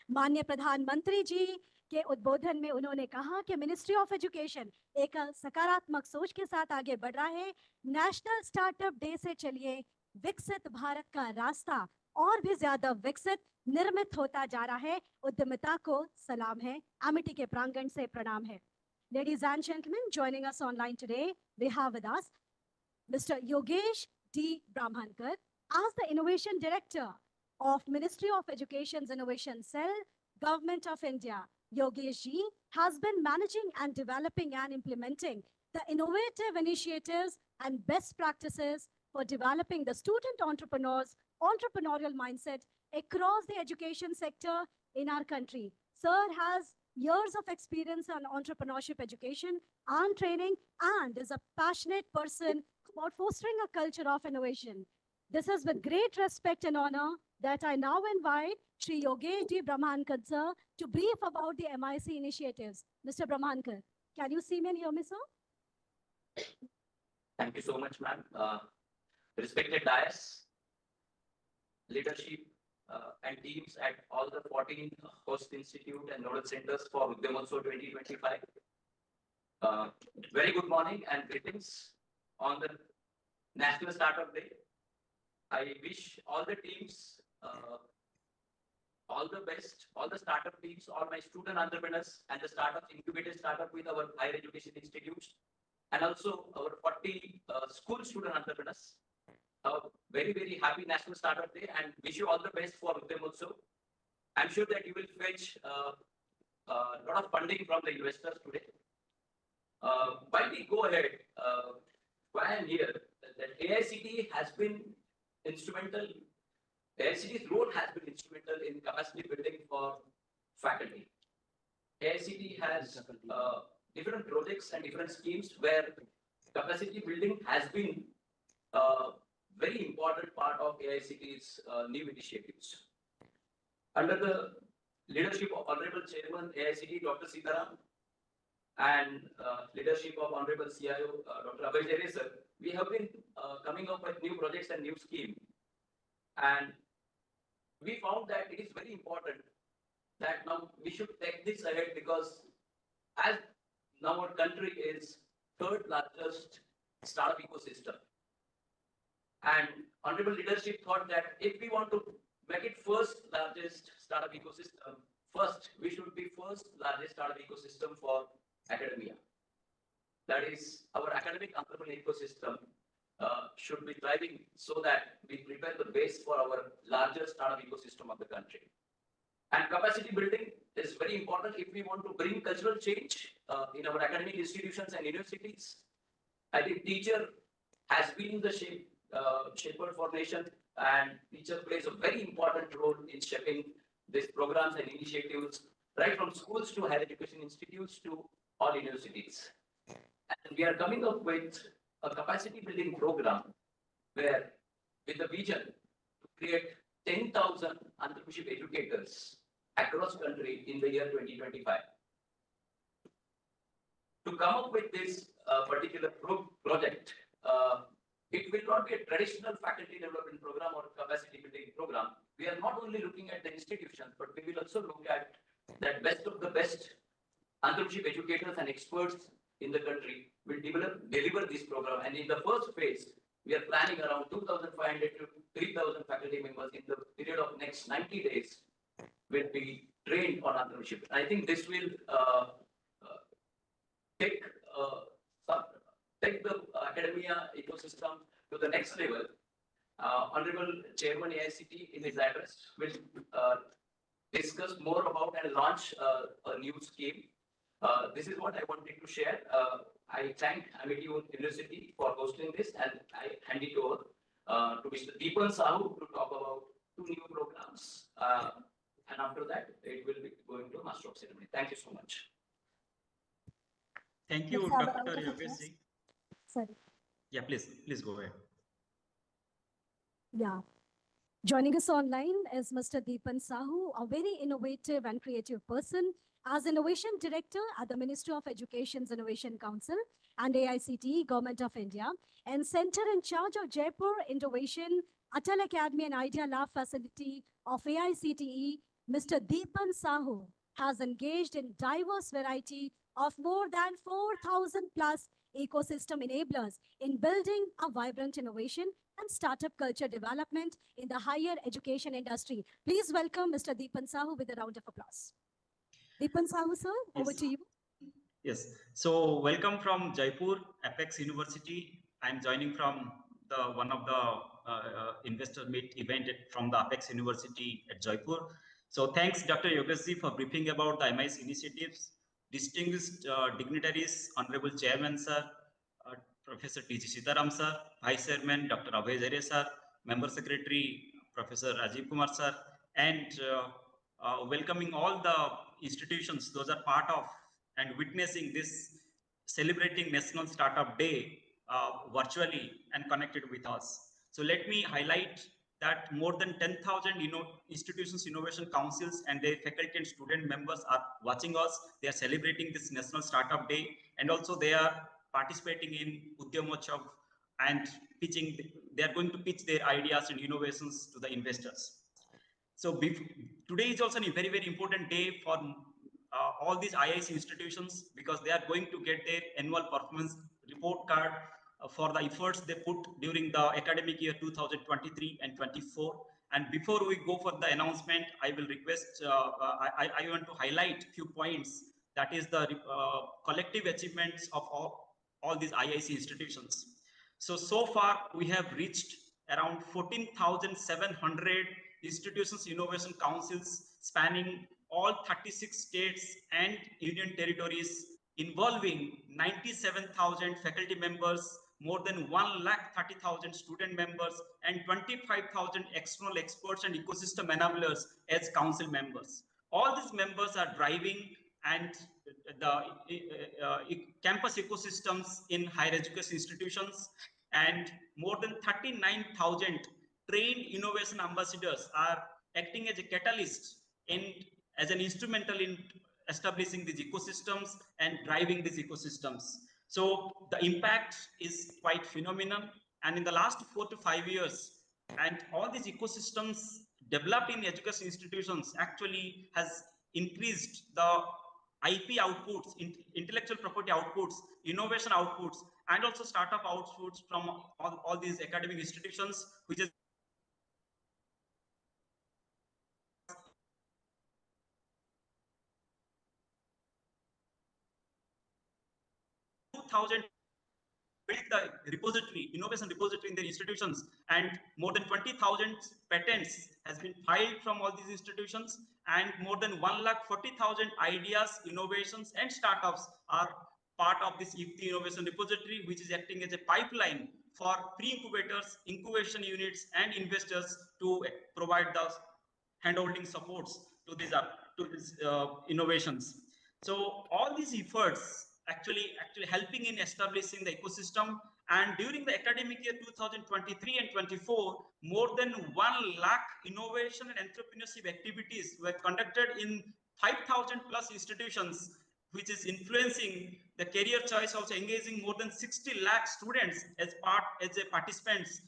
Manya Pradhan Mantri ji के उद्बोधन में उन्होंने कहा कि ministry of education एक सकारात्मक सोच के साथ आगे बढ़ रहा है। नेशनल स्टार्टअप डे से चलिए विकसित भारत का रास्ता और भी ज्यादा विकसित निर्मित होता जा रहा है। उद्यमिता को सलाम है, एमिटी के प्रांगण से प्रणाम है। Ladies and gentlemen, joining us online today, we have with us Mr. Yogesh D. Brahmankar as the Innovation Director of Ministry of Education's Innovation Cell, Government of India. Yogesh ji has been managing and developing and implementing the innovative initiatives and best practices for developing the student entrepreneurs, entrepreneurial mindset across the education sector in our country. Sir has years of experience on entrepreneurship education and training and is a passionate person about fostering a culture of innovation. This is with great respect and honor that I now invite Sri Yogesh D. Brahmankar sir to brief about the MIC initiatives. Mr. Brahmankar, can you see me and hear me, sir? Thank you so much, ma'am. Respected dais, leadership, and teams at all the 14 host institute and nodal centers for Udyamotsav 2025. Very good morning and greetings on the National Startup Day. I wish all the teams all the best, all the startup teams, all my student entrepreneurs and the startups, incubated startup with our higher education institutes, and also our 40 school student entrepreneurs. Very, very happy National Startup Day and wish you all the best for Udyamotsav. I'm sure that you will fetch a lot of funding from the investors today. While we go ahead, why I'm here, that AICTE has been instrumental, AICTE's role has been instrumental in capacity building for faculty. AICTE has different projects and different schemes where capacity building has been very important part of AICTE's new initiatives. Under the leadership of Honorable Chairman AICTE, Dr. Sitaram, and leadership of Honorable CIO, Dr. Abhay Jere sir, we have been coming up with new projects and new schemes. And we found that it is very important that now we should take this ahead, because as now our country is third largest startup ecosystem. And honorable leadership thought that if we want to make it first largest startup ecosystem, first we should be first largest startup ecosystem for academia. That is, our academic entrepreneurial ecosystem should be thriving so that we prepare the base for our larger startup ecosystem of the country. And capacity building is very important if we want to bring cultural change in our academic institutions and universities. I think teacher has been the shaper for nation, and teacher plays a very important role in shaping these programs and initiatives, right from schools to higher education institutes to all universities. And we are coming up with a capacity building program where, with the vision to create 10,000 entrepreneurship educators across country in the year 2025. To come up with this particular project, it will not be a traditional faculty development program or capacity building program. We are not only looking at the institutions, but we will also look at that best of the best entrepreneurship educators and experts in the country will deliver this program. And in the first phase, we are planning around 2,500 to 3,000 faculty members in the period of next 90 days will be trained on entrepreneurship. I think this will take the academia ecosystem to the next level. Honorable Chairman AICTE in his address will discuss more about and launch a new scheme. This is what I wanted to share. I thank Amity University for hosting this, and I hand it over to Mr. Deepan Sahu to talk about 2 new programs. And after that, it will be going to Master of Ceremony. Thank you so much. Thank you, Let's have a Dr. round of Yogesh applause. ji. Sorry. Yeah, please go ahead. Yeah. Joining us online is Mr. Deepan Sahu, a very innovative and creative person, as Innovation Director at the Ministry of Education's Innovation Council and AICTE, Government of India, and Center in charge of Jaipur Innovation, Atal Academy and Idea Lab Facility of AICTE, Mr. Deepan Sahu has engaged in diverse variety of more than 4,000 plus ecosystem enablers in building a vibrant innovation and startup culture development in the higher education industry. Please welcome Mr. Deepan Sahu with a round of applause. Deepan Sahu, sir, over Yes. to you. Yes. So welcome from Jaipur, Apex University. I'm joining from the one of the investor meet event from the Apex University at Jaipur. So thanks, Dr. Yogesh for briefing about the MIS initiatives. Distinguished dignitaries, Honorable Chairman, sir, Professor T.G. Sitaram, sir, Vice Chairman, Dr. Abhay Jare, sir, Member Secretary, Professor Rajiv Kumar, sir, and welcoming all the institutions, those are part of and witnessing this celebrating National Startup Day virtually and connected with us. So let me highlight that more than 10,000 institutions, innovation councils, and their faculty and student members are watching us. They are celebrating this National Startup Day, and also they are participating in Udyamotsav and pitching. They are going to pitch their ideas and innovations to the investors. So today is also a very, very important day for all these IIC institutions, because they are going to get their annual performance report card for the efforts they put during the academic year 2023 and 24. And before we go for the announcement, I will request, I want to highlight few points. That is the collective achievements of all these IIC institutions. So far we have reached around 14,700 institutions, innovation councils spanning all 36 states and union territories, involving 97,000 faculty members, more than 130,000 student members, and 25,000 external experts and ecosystem enablers as council members. All these members are driving and the campus ecosystems in higher education institutions, and more than 39,000 trained innovation ambassadors are acting as a catalyst in as an instrumental in establishing these ecosystems and driving these ecosystems. So the impact is quite phenomenal, and in the last 4 to 5 years, and all these ecosystems developed in education institutions actually has increased the IP outputs, intellectual property outputs, innovation outputs, and also startup outputs from all these academic institutions, which is 2,000 built the repository, innovation repository in their institutions, and more than 20,000 patents has been filed from all these institutions, and more than 140,000 ideas, innovations, and startups are part of this IFTI innovation repository, which is acting as a pipeline for pre-incubators, incubation units, and investors to provide the handholding supports to these innovations. So all these efforts actually helping in establishing the ecosystem. And during the academic year 2023 and 24, more than 1 lakh innovation and entrepreneurship activities were conducted in 5,000 plus institutions, which is influencing the career choice, also engaging more than 60 lakh students as participants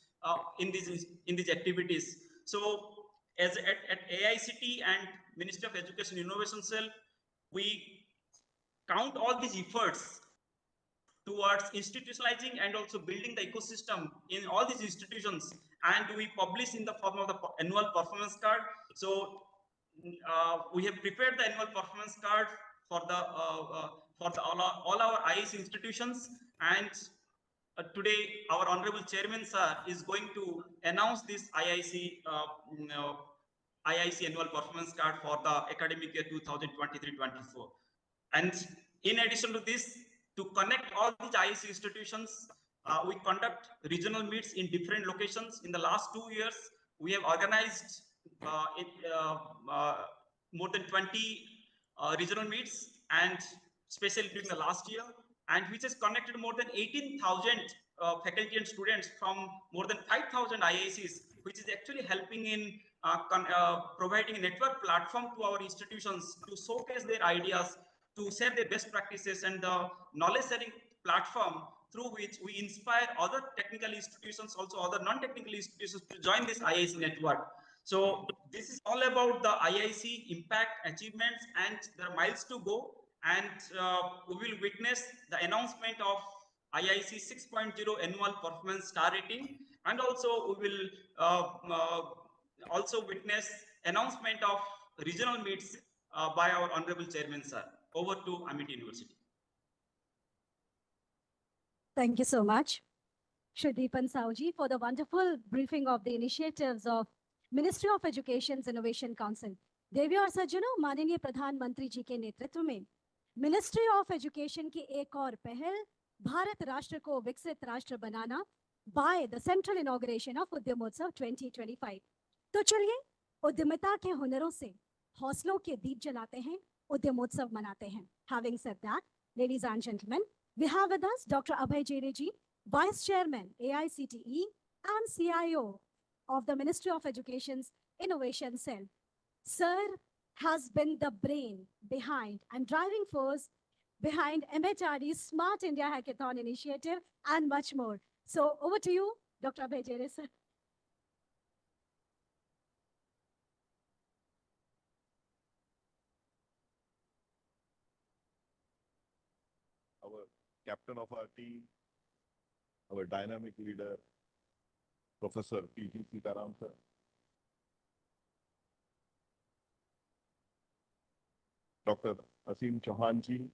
in these activities. So as at AICT and Ministry of Education Innovation Cell, we count all these efforts towards institutionalizing and also building the ecosystem in all these institutions, and we publish in the form of the annual performance card. So we have prepared the annual performance card for all our IIC institutions, and today our honorable chairman sir is going to announce this IIC annual performance card for the academic year 2023-24. And in addition to this, to connect all these IIC institutions, we conduct regional meets in different locations. In the last 2 years, we have organized more than 20 regional meets, and especially during the last year, and which has connected more than 18,000 faculty and students from more than 5,000 IICs, which is actually helping in providing a network platform to our institutions to showcase their ideas, to share their best practices, and the knowledge sharing platform through which we inspire other technical institutions, also other non-technical institutions, to join this IIC network. So this is all about the IIC impact achievements, and there are miles to go. And we will witness the announcement of IIC 6.0 annual performance star rating, and also we will also witness announcement of regional meets by our honorable chairman sir. Over to Amit University. Thank you so much, Shrideepan Sauji, for the wonderful briefing of the initiatives of Ministry of Education's Innovation Council. देवी और सज्जनों, माननीय प्रधानमंत्री जी के नेतृत्व में ministry of education की एक और पहल, भारत राष्ट्र को विकसित राष्ट्र बनाना, by the central inauguration of Udyamotsav 2025। तो चलिए उद्यमिता के हुनरों से हौसलों के दीप जलाते हैं, उद्यमोत्सव मनाते हैं। Having said that, ladies and gentlemen, we have with us Dr. Abhay Jere ji, Vice Chairman, AICTE and CIO of the Ministry of Education's Innovation Cell. Sir has been the brain behind and driving force behind MHRD's Smart India Hackathon initiative and much more. So over to you, Dr. Abhay Jere, sir. Our captain of our team, our dynamic leader, Professor P.G. Sitaram sir. Dr. Asim Chauhan ji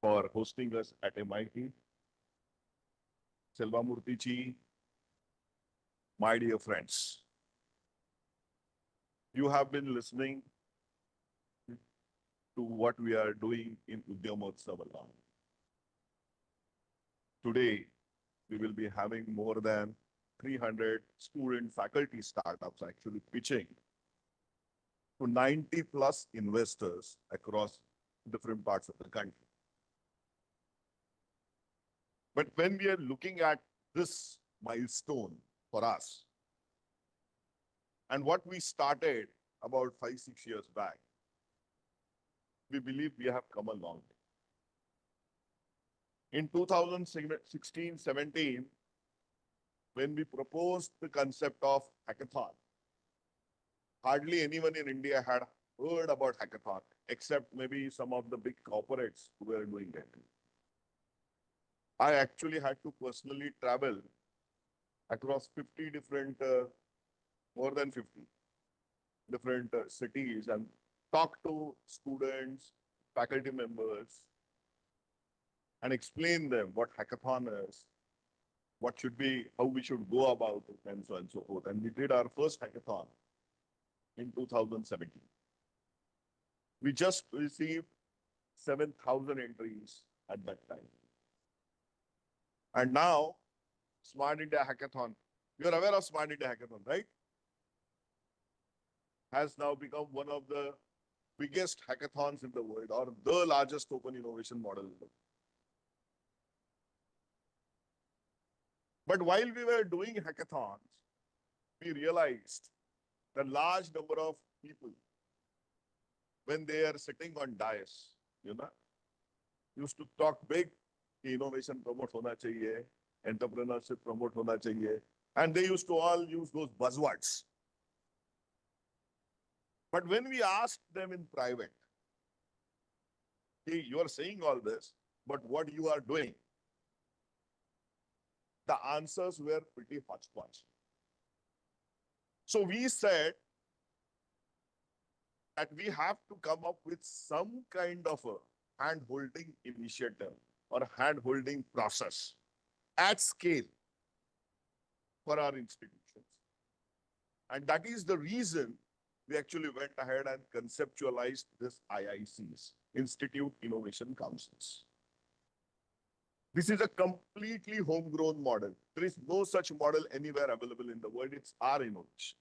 for hosting us at MIT. Selvamurthy ji, my dear friends, you have been listening to what we are doing in Udyamotsav. Today, we will be having more than 300 student faculty startups actually pitching to 90 plus investors across different parts of the country. But when we are looking at this milestone for us and what we started about 5-6 years back, we believe we have come a long way. In 2016-17, when we proposed the concept of hackathon, hardly anyone in India had heard about hackathon, except maybe some of the big corporates who were doing it. I actually had to personally travel across 50 different, more than 50 different cities and talk to students, faculty members, and explain them what hackathon is, what should be, how we should go about it, and so on and so forth. And we did our first hackathon in 2017. We just received 7,000 entries at that time. And now, Smart India Hackathon, you're aware of Smart India Hackathon, right? Has now become one of the biggest hackathons in the world, or the largest open innovation model in the world. But while we were doing hackathons, we realized the large number of people, when they are sitting on dais, used to talk big, innovation promote hona chahiye, entrepreneurship promote hona chahiye, and they used to all use those buzzwords. But when we asked them in private, hey, you are saying all this, but what you are doing? The answers were pretty hodgepodge. So we said that we have to come up with some kind of a hand-holding initiative or hand-holding process at scale for our institutions. And that is the reason we actually went ahead and conceptualized this IICs, Institute Innovation Councils. This is a completely homegrown model. There is no such model anywhere available in the world. It's our innovation.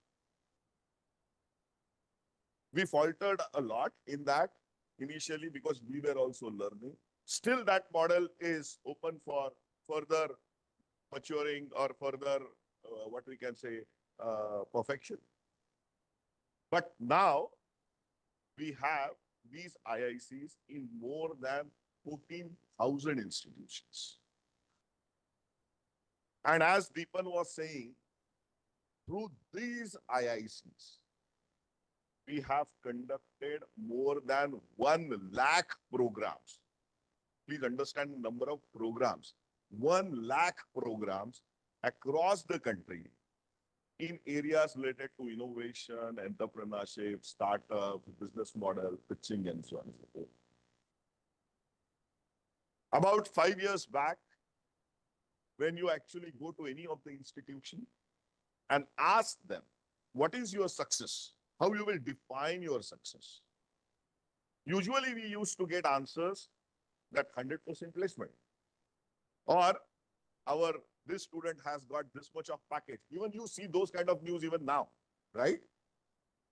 We faltered a lot in that initially because we were also learning. Still, that model is open for further maturing or further, what we can say, perfection. But now we have these IICs in more than 14,000 institutions. And as Deepan was saying, through these IICs, we have conducted more than 1 lakh programs. Please understand the number of programs. 1 lakh programs across the country in areas related to innovation, entrepreneurship, startup, business model, pitching, and so on and so forth. About 5 years back, when you actually go to any of the institution and ask them, what is your success? How you will define your success? Usually we used to get answers that 100% placement. Or this student has got this much of package. Even you see those kind of news even now, right?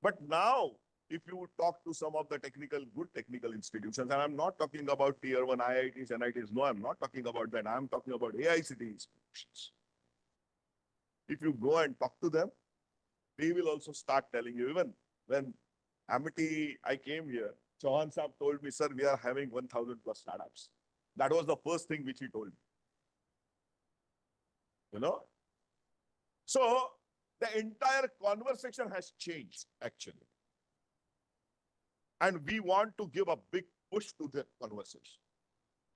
But now, if you talk to some of the good technical institutions, and I'm not talking about tier 1 IITs, NITs, no, I'm not talking about that. I'm talking about AICT institutions. If you go and talk to them, they will also start telling you. Even when Amity, I came here, Chauhan Saab told me, sir, we are having 1,000 plus startups. That was the first thing which he told me. You know? So the entire conversation has changed, actually. And we want to give a big push to the conversation.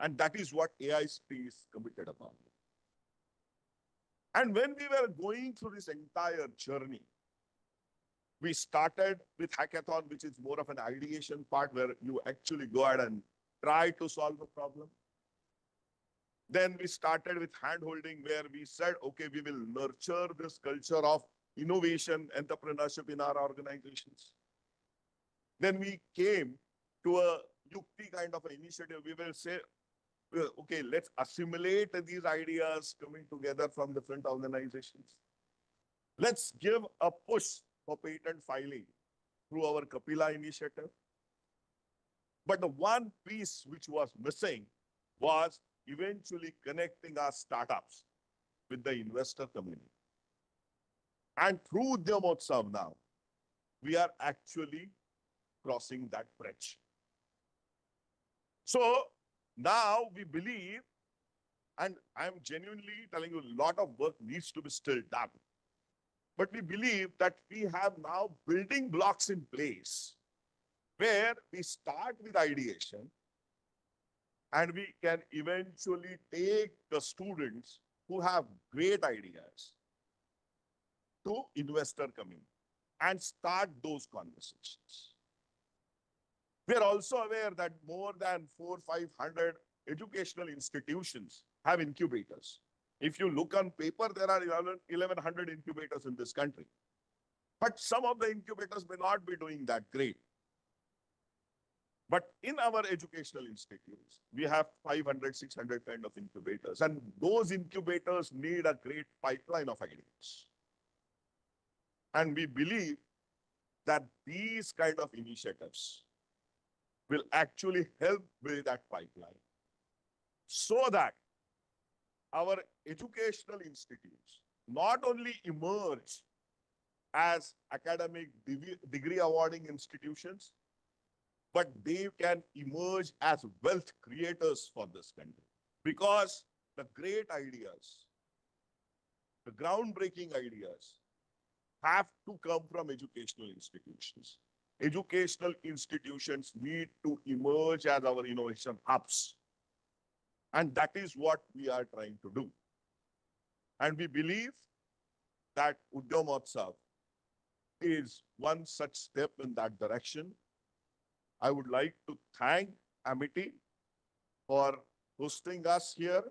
And that is what AICT is committed upon. And when we were going through this entire journey, we started with hackathon, which is more of an ideation part where you actually go ahead and try to solve a problem. Then we started with hand-holding, where we said, okay, we will nurture this culture of innovation, entrepreneurship in our organizations. Then we came to a Yukti kind of an initiative. We will say, okay, let's assimilate these ideas coming together from different organizations. Let's give a push for patent filing through our Kapila initiative. But the one piece which was missing was eventually connecting our startups with the investor community. And through Udyamotsav now, we are actually crossing that bridge. So now we believe, and I'm genuinely telling you, a lot of work needs to be still done. But we believe that we have now building blocks in place where we start with ideation and we can eventually take the students who have great ideas to investor community and start those conversations. We are also aware that more than 400-500 educational institutions have incubators. If you look on paper, there are 1,100 incubators in this country. But some of the incubators may not be doing that great. But in our educational institutes, we have 500, 600 kind of incubators. And those incubators need a great pipeline of ideas. And we believe that these kind of initiatives will actually help build that pipeline so that our educational institutes not only emerge as academic degree awarding institutions, but they can emerge as wealth creators for this country. Because the great ideas, the groundbreaking ideas have to come from educational institutions. Educational institutions need to emerge as our innovation hubs. And that is what we are trying to do. And we believe that Udyamotsav is one such step in that direction. I would like to thank Amity for hosting us here.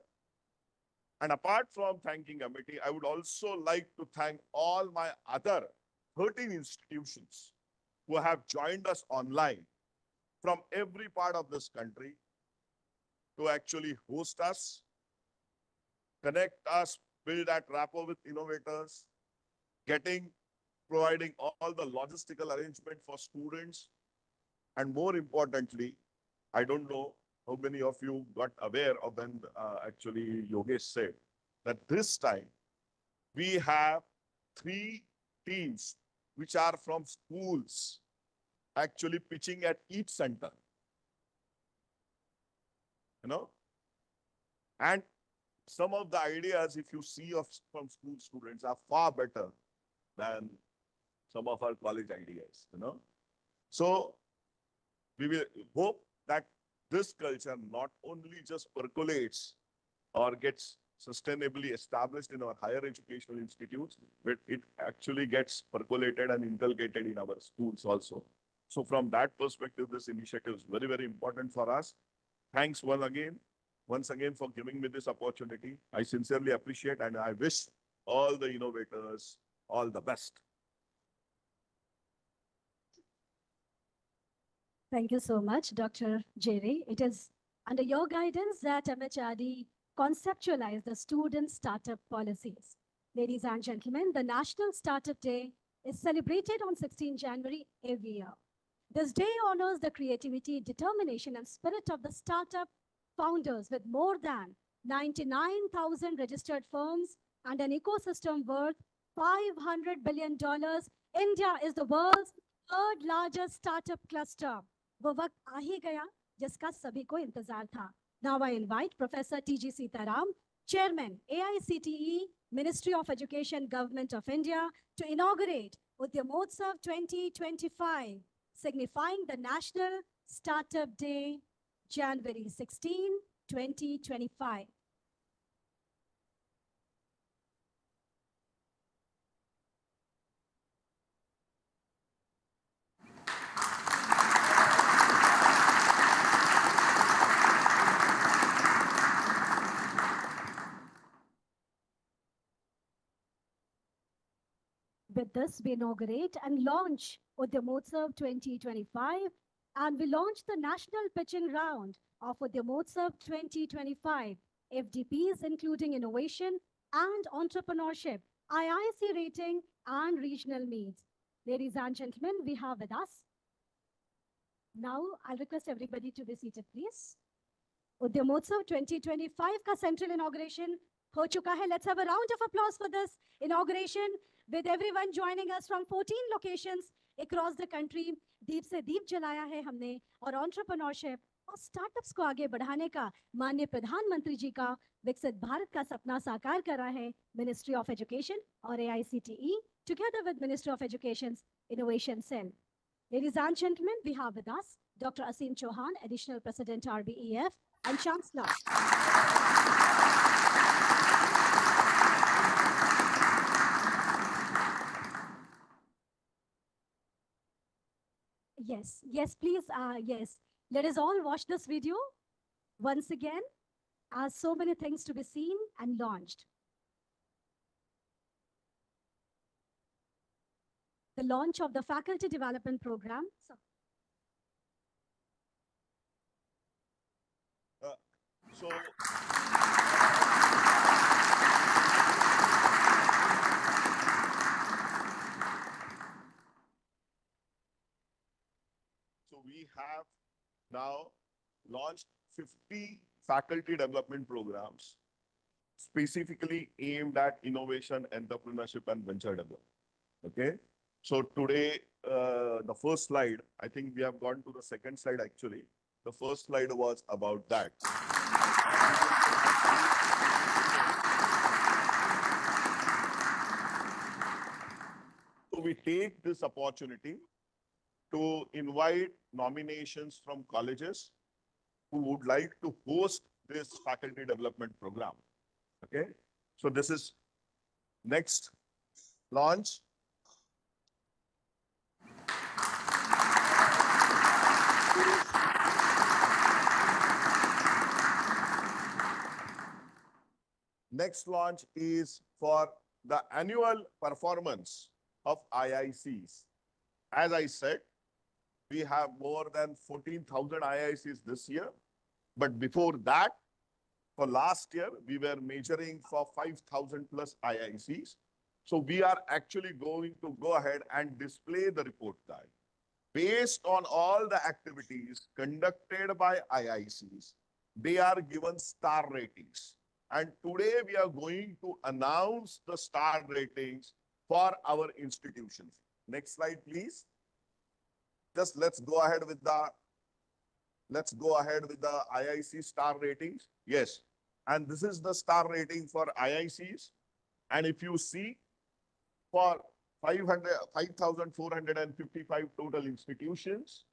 And apart from thanking Amity, I would also like to thank all my other 13 institutions who have joined us online from every part of this country to actually host us, connect us, build that rapport with innovators, providing all the logistical arrangement for students. And more importantly, I don't know how many of you got aware of when actually Yogesh said that this time we have 3 teams which are from schools actually pitching at each center. You know? And some of the ideas, if you see from school students, are far better than some of our college ideas, you know. So we will hope that this culture not only just percolates or gets sustainably established in our higher educational institutes, but it actually gets percolated and inculcated in our schools also. So from that perspective, this initiative is very, very important for us. Thanks once again for giving me this opportunity. I sincerely appreciate and I wish all the innovators all the best. Thank you so much, Dr. Jerry. It is under your guidance that MHRD conceptualized the student startup policies. Ladies and gentlemen, the National Startup Day is celebrated on 16 January every year. This day honors the creativity, determination, and spirit of the startup founders with more than 99,000 registered firms and an ecosystem worth $500 billion. India is the world's third largest startup cluster. वो वक्त आ ही गया जिसका सभी को इंतजार था. Now I invite Professor T.G. Sitaram, Chairman, AICTE, Ministry of Education, Government of India, to inaugurate Udyamotsav 2025, signifying the National Startup Day, January 16, 2025. With this, we inaugurate and launch Udyamotsav 2025, and we launch the national pitching round of Udyamotsav 2025, FDPs including innovation and entrepreneurship, IIC rating, and regional needs. Ladies and gentlemen, we have with us. Now, I'll request everybody to be seated, please. Udyamotsav 2025 का central inauguration हो चुका है. Let's have a round of applause for this inauguration with everyone joining us from 14 locations across the country. दीप से दीप जलाया है हमने और entrepreneurship और startups को आगे बढ़ाने का माननीय प्रधानमंत्री जी का विकसित भारत का सपना साकार करा है Ministry of Education और AICTE together with Ministry of Education's Innovation Cell. Ladies and gentlemen, we have with us Dr. Asim Chauhan, Additional President RBEF and Chancellor. Yes, please, yes. Let us all watch this video once again, as so many things to be seen and launched. The launch of the faculty development program. So we have now launched 50 faculty development programs specifically aimed at innovation, entrepreneurship, and venture development. Okay. So today, the first slide, I think we have gone to the second slide actually. The first slide was about that. So we take this opportunity to invite nominations from colleges who would like to host this faculty development program. Okay. So this is next launch. Next launch is for the annual performance of IICs. As I said, we have more than 14,000 IICs this year. But before that, for last year, we were measuring for 5,000 plus IICs. So we are actually going to go ahead and display the report card. Based on all the activities conducted by IICs, they are given star ratings. And today we are going to announce the star ratings for our institutions. Next slide, please. Just let's go ahead with the IIC star ratings. Yes. And this is the star rating for IICs. And if you see for 5,455 total institutions.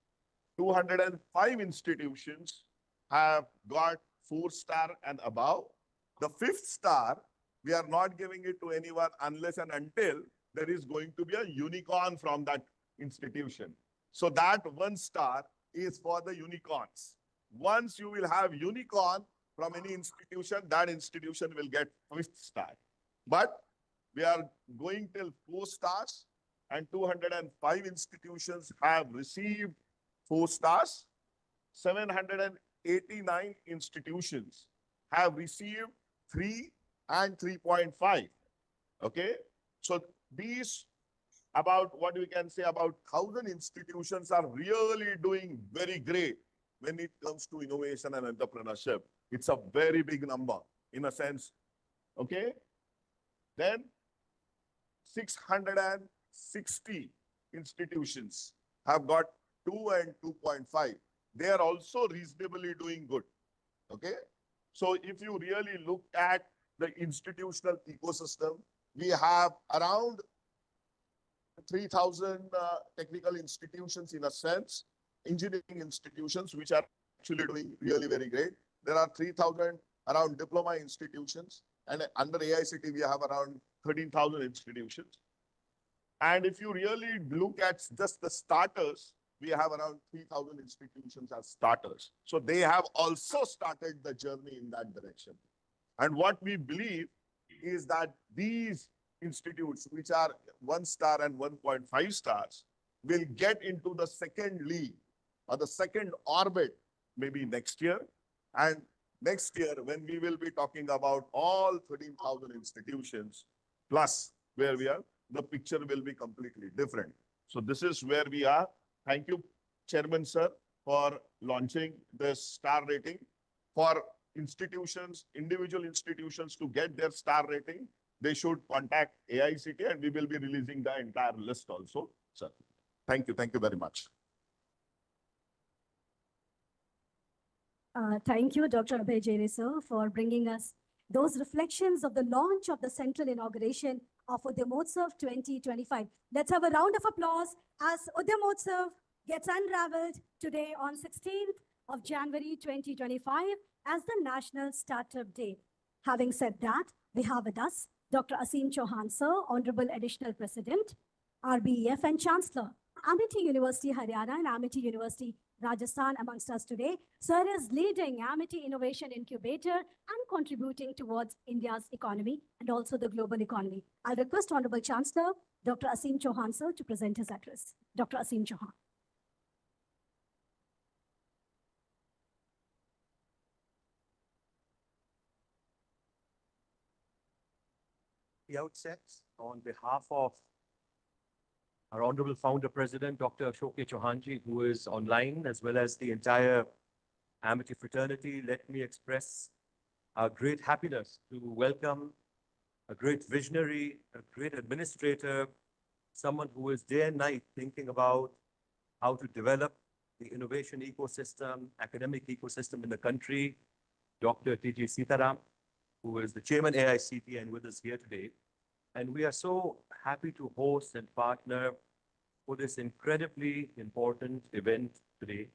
205 institutions have got 4-star and above. The 5th star, we are not giving it to anyone unless and until there is going to be a unicorn from that institution. So that 1 star is for the unicorns. Once you will have unicorn from any institution, that institution will get 5th star. But we are going till 4 stars, and 205 institutions have received 4 stars. 789 institutions have received 3 and 3.5. Okay. So these, about what we can say, about 1,000 institutions are really doing very great when it comes to innovation and entrepreneurship. It's a very big number in a sense. Okay. Then 660 institutions have got 2 and 2.5. They are also reasonably doing good. Okay. So if you really look at the institutional ecosystem, we have around 3,000 technical institutions in a sense, engineering institutions, which are actually doing really very great. There are 3,000 around diploma institutions, and under AICT, we have around 13,000 institutions. And if you really look at just the starters, we have around 3,000 institutions as starters. So they have also started the journey in that direction. And what we believe is that these institutes, which are 1 star and 1.5 stars, will get into the second league or the second orbit maybe next year. And next year, when we will be talking about all 13,000 institutions plus where we are, the picture will be completely different. So this is where we are. Thank you, Chairman Sir, for launching this star rating. For institutions, individual institutions to get their star rating, they should contact AICT, and we will be releasing the entire list also, sir. Thank you. Thank you very much. Thank you, Dr. Abhay Jere, sir, for bringing us those reflections of the launch of the central inauguration of Udyamotsav 2025. Let's have a round of applause as Udyamotsav gets unraveled today on 16th of January 2025 as the National Startup Day. Having said that, we have with us Dr. Aseem Chauhan, sir, Honorable Additional President, RBEF and Chancellor, Amity University, Haryana and Amity University, Rajasthan amongst us today. Sir is leading Amity Innovation Incubator and contributing towards India's economy and also the global economy. I'll request Honorable Chancellor, Dr. Aseem Chauhan, sir, to present his address. Dr. Aseem Chauhan. The outset, on behalf of our Honorable Founder President, Dr. Ashok Chauhanji, who is online, as well as the entire Amity fraternity, let me express our great happiness to welcome a great visionary, a great administrator, someone who is day and night thinking about how to develop the innovation ecosystem, academic ecosystem in the country, Dr. T.G. Sitaram, who is the chairman AICT and with us here today. And we are so happy to host and partner for this incredibly important event today.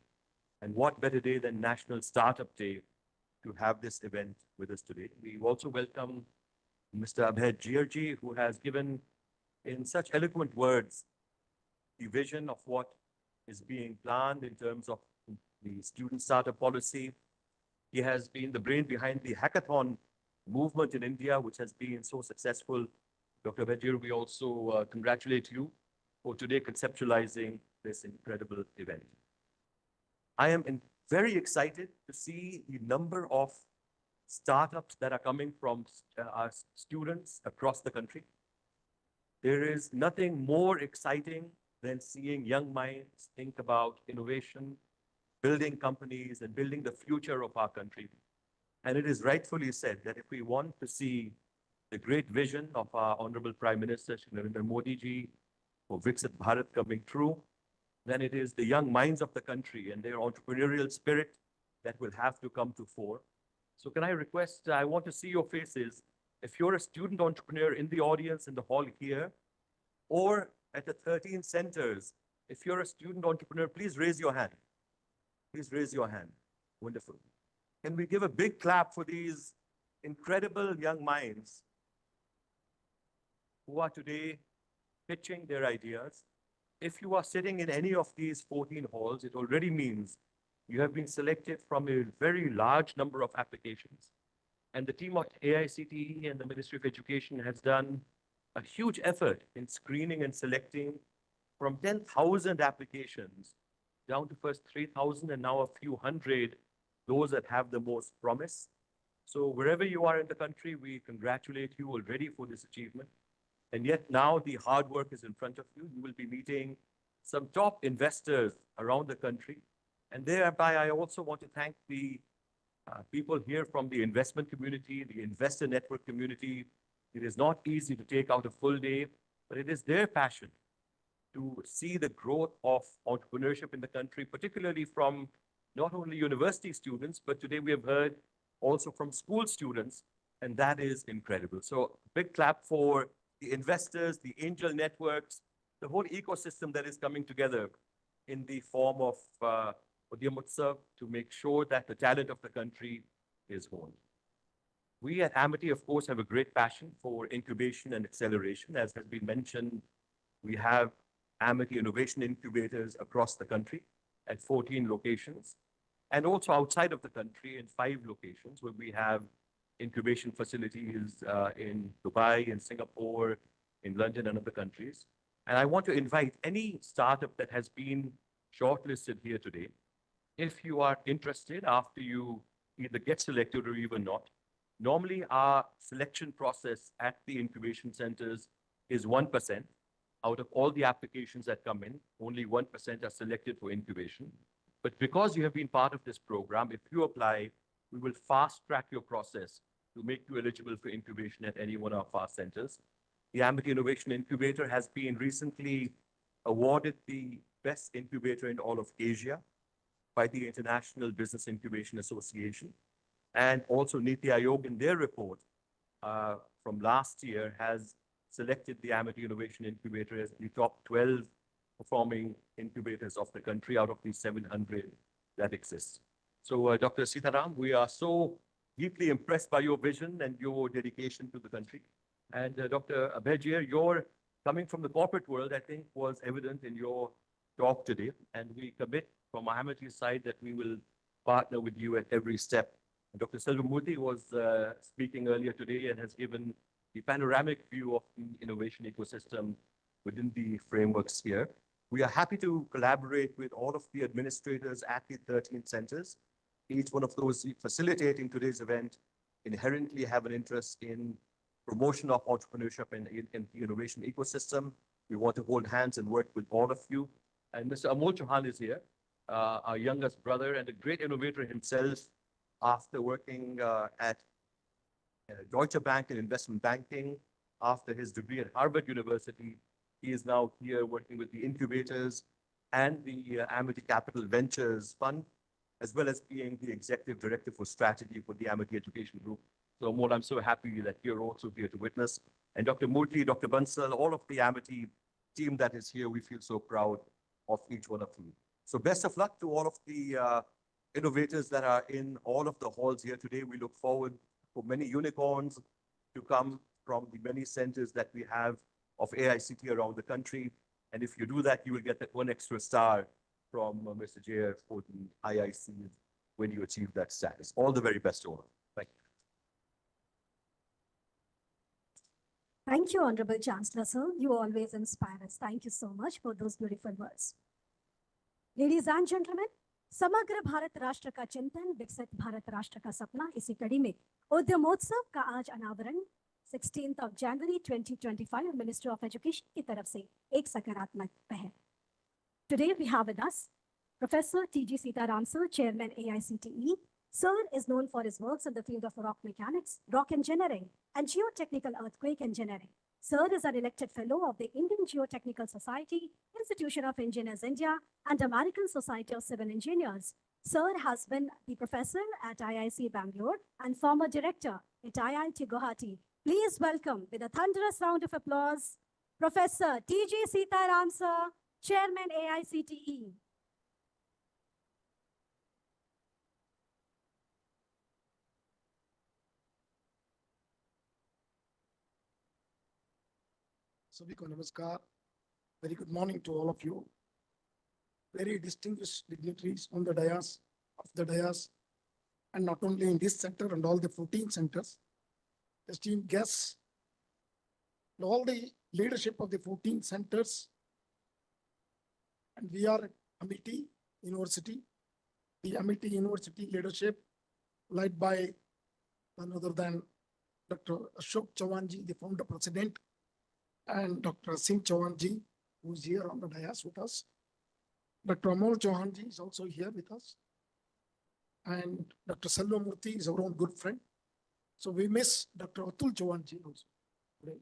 And what better day than National Startup Day to have this event with us today. We also welcome Mr. Abhay Jere, who has given in such eloquent words the vision of what is being planned in terms of the student startup policy. He has been the brain behind the hackathon movement in India, which has been so successful. Dr. Abhay, we also congratulate you for today conceptualizing this incredible event. I am very excited to see the number of startups that are coming from our students across the country. There is nothing more exciting than seeing young minds think about innovation, building companies, and building the future of our country. And it is rightfully said that if we want to see the great vision of our Honorable Prime Minister, Shri Narendra Modi ji, for Viksit Bharat coming true, then it is the young minds of the country and their entrepreneurial spirit that will have to come to fore. So can I request, I want to see your faces. If you're a student entrepreneur in the audience, in the hall here, or at the 13 centers, if you're a student entrepreneur, please raise your hand. Please raise your hand. Wonderful. Can we give a big clap for these incredible young minds who are today pitching their ideas? If you are sitting in any of these 14 halls, it already means you have been selected from a very large number of applications. And the team at AICTE and the Ministry of Education has done a huge effort in screening and selecting from 10,000 applications down to first 3,000 and now a few hundred, those that have the most promise. So wherever you are in the country, we congratulate you already for this achievement. And yet now the hard work is in front of you. You will be meeting some top investors around the country. And thereby, I also want to thank the people here from the investment community, the investor network community. It is not easy to take out a full day, but it is their passion to see the growth of entrepreneurship in the country, particularly from not only university students, but today we have heard also from school students, and that is incredible. So big clap for the investors, the angel networks, the whole ecosystem that is coming together in the form of Udyamotsav to make sure that the talent of the country is honed. We at Amity, of course, have a great passion for incubation and acceleration. As has been mentioned, we have Amity Innovation Incubators across the country at 14 locations, and also outside of the country in 5 locations where we have incubation facilities in Dubai, in Singapore, in London, and other countries. And I want to invite any startup that has been shortlisted here today, if you are interested after you either get selected or even not. Normally, our selection process at the incubation centers is 1%. Out of all the applications that come in, only 1% are selected for incubation. But because you have been part of this program, if you apply, we will fast track your process to make you eligible for incubation at any one of our centers. The Amity Innovation Incubator has been recently awarded the best incubator in all of Asia by the International Business Incubation Association. And also Niti Aayog in their report from last year has selected the Amity Innovation Incubator as the top 12 performing incubators of the country out of the 700 that exist. So Dr. Sitaram, we are so deeply impressed by your vision and your dedication to the country. And Dr. Abhijir, your coming from the corporate world, I think was evident in your talk today. And we commit from our Amity side that we will partner with you at every step. And Dr. Selvamurthy was speaking earlier today and has given the panoramic view of the innovation ecosystem within the frameworks here. We are happy to collaborate with all of the administrators at the 13 centers. Each one of those facilitating today's event inherently have an interest in promotion of entrepreneurship and in the innovation ecosystem. We want to hold hands and work with all of you. And Mr. Amol Chauhan is here, our youngest brother and a great innovator himself after working at Deutsche Bank in investment banking. After his degree at Harvard University, he is now here working with the incubators and the Amity Capital Ventures Fund, as well as being the executive director for strategy for the Amity Education Group. So Amol, I'm so happy that you're also here to witness. And Dr. Murthy, Dr. Bansal, all of the Amity team that is here, we feel so proud of each one of you. So best of luck to all of the innovators that are in all of the halls here today. We look forward for many unicorns to come from the many centers that we have of AICT around the country. And if you do that, you will get that 1 extra star from Mr. JR for the IIC when you achieve that status. All the very best to all. Thank you. Thank you, Honorable Chancellor, sir. You always inspire us. Thank you so much for those beautiful words. Ladies and gentlemen, समग्र भारत राष्ट्र का चिंतन, विकसित भारत राष्ट्र का सपना, इसी कड़ी में उद्यमोत्सव का आज अनावरण 16th of January 2025 Ministry of Education की तरफ से एक सकारात्मक पहल. Today we have with us Professor T.G. Sitaram, sir, Chairman AICTE. Sir is known for his works in the field of rock mechanics, rock engineering, and geotechnical earthquake engineering. Sir is an elected fellow of the Indian Geotechnical Society, Institution of Engineers India, and American Society of Civil Engineers. Sir has been the professor at IIC Bangalore and former director at IIT Guwahati. Please welcome with a thunderous round of applause, Professor T.J. Sitaram, sir, Chairman AICTE. सभी को नमस्कार. Very good morning to all of you. Very distinguished dignitaries on the dais, and not only in this center and all the 14 centers, esteemed guests, and all the leadership of the 14 centers, and we are Amity University, the Amity University leadership led by none other than Dr. Ashok Chauhanji, the founder president, and Dr. Singh Chauhanji, who is here on the dais with us. Dr. Amol Chauhanji is also here with us. And Dr. Salvamurthy is our own good friend. So we miss Dr. Atul Chauhanji also today.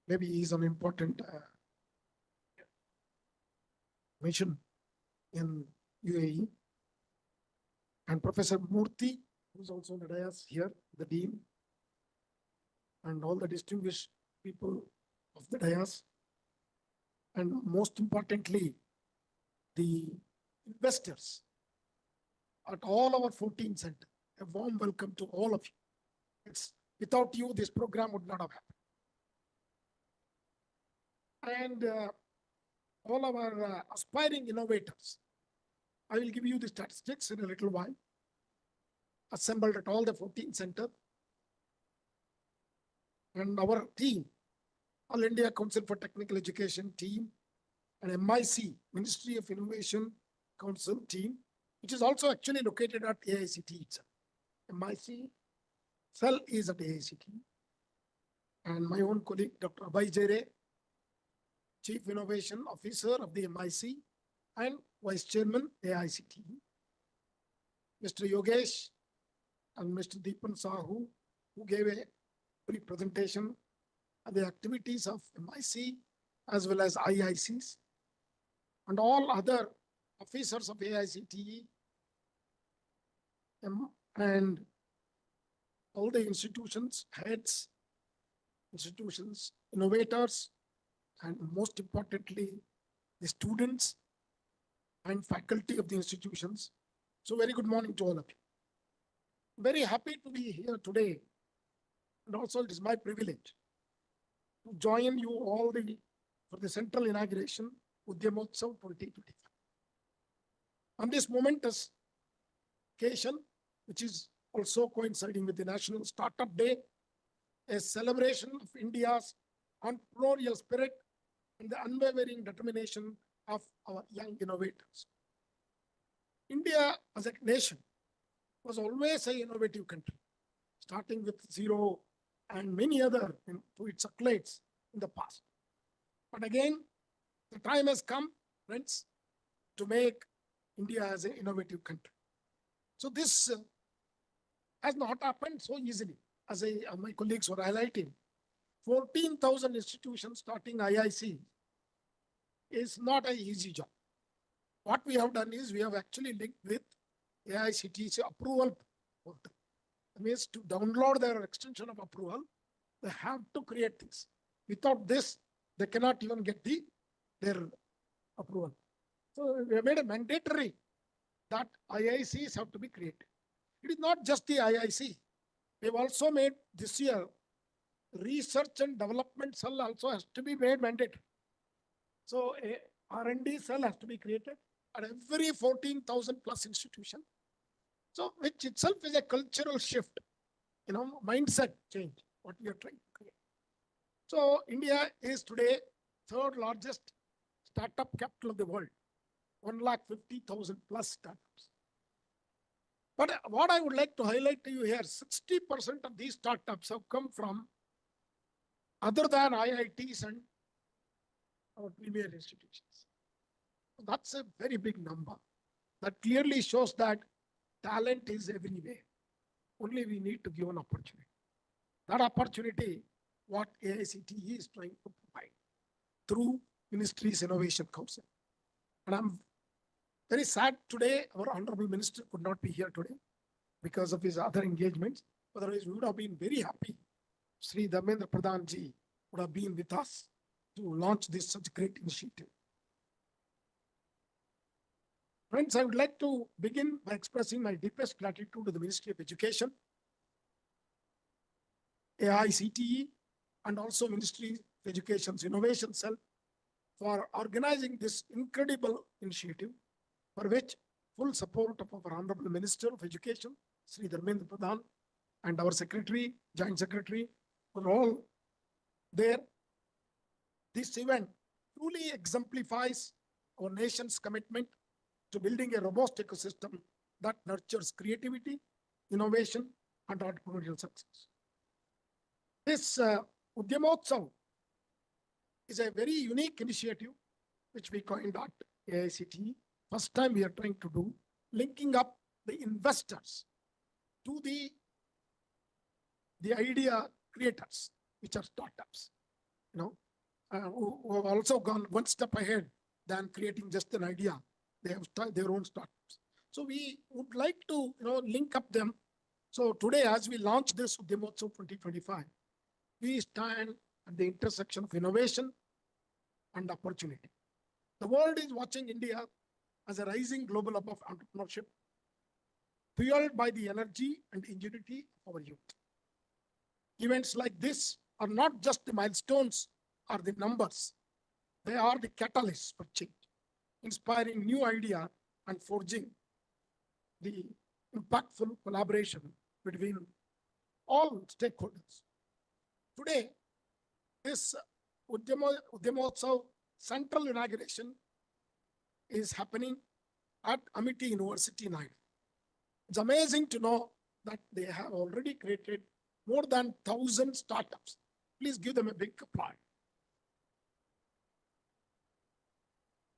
Maybe he is an important mission in UAE. And Professor Murthy, who is also on the dais here, the dean, and all the distinguished people of the dais. And most importantly, the investors at all our 14 centers. A warm welcome to all of you. Without you, this program would not have happened. And all our aspiring innovators, I will give you the statistics in a little while, assembled at all the 14 centers. And our team, All India Council for Technical Education team, and MIC, Ministry of Innovation Council team, which is also actually located at AICT itself. MIC cell is at AICT. And my own colleague, Dr. Abhay Jere, Chief Innovation Officer of the MIC and Vice Chairman AICT. Mr. Yogesh and Mr. Deepan Sahu, who gave a brief presentation on the activities of MIC as well as IICs, and all other officers of AICTE, and all the institutions, heads, institutions, innovators, and most importantly, the students and faculty of the institutions. So very good morning to all of you. Very happy to be here today. And also it is my privilege to join you all for the central inauguration Udyamotsav 2025. On this momentous occasion, which is also coinciding with the National Startup Day, a celebration of India's entrepreneurial spirit and the unwavering determination of our young innovators. India as a nation was always an innovative country, starting with zero and many other to its accolades in the past. But again, the time has come, friends, to make India as an innovative country. So this has not happened so easily, as my colleagues were highlighting. 14,000 institutions starting IIC is not an easy job. What we have done is we have actually linked with AICTE's approval portal. That means to download their extension of approval, they have to create this. Without this, they cannot even get their approval. So we have made it mandatory that IICs have to be created. It is not just the IIC. We have also made this year research and development cell also has to be made mandatory. So a R&D cell has to be created at every 14,000 plus institution. So which itself is a cultural shift, mindset change, what we are trying to create. So India is today third largest startup capital of the world, 150,000 plus startups. But what I would like to highlight to you here, 60% of these startups have come from other than IITs and our premier institutions. That's a very big number. That clearly shows that talent is everywhere. Only we need to give an opportunity. That opportunity, what AICTE is trying to provide through Ministry's Innovation Council. And I'm very sad today, our Honorable Minister could not be here today because of his other engagements. Otherwise, we would have been very happy. Sri Dharmendra Pradhan ji would have been with us to launch this such great initiative. Friends, I would like to begin by expressing my deepest gratitude to the Ministry of Education, AICTE, and also Ministry of Education's Innovation Cell for organizing this incredible initiative, for which full support of our Honorable Minister of Education, Sri Dharmendra Pradhan, and our Secretary, Joint Secretary, were all there. This event truly exemplifies our nation's commitment to building a robust ecosystem that nurtures creativity, innovation, and entrepreneurial success. This Udyamotsav is a very unique initiative which we coined at AICTE. First time we are trying to do, linking up the investors to the idea creators, which are startups, who have also gone one step ahead than creating just an idea. They have their own startups. So we would like to link up them. So today, as we launch this Udyamotsav 2025, we stand at the intersection of innovation and opportunity. The world is watching India as a rising global hub of entrepreneurship, fueled by the energy and ingenuity of our youth. Events like this are not just the milestones or the numbers. They are the catalysts for change, inspiring new ideas and forging the impactful collaboration between all stakeholders. Today, this Udyamotsav central inauguration is happening at Amity University, Noida. It's amazing to know that they have already created more than 1,000 startups. Please give them a big applause.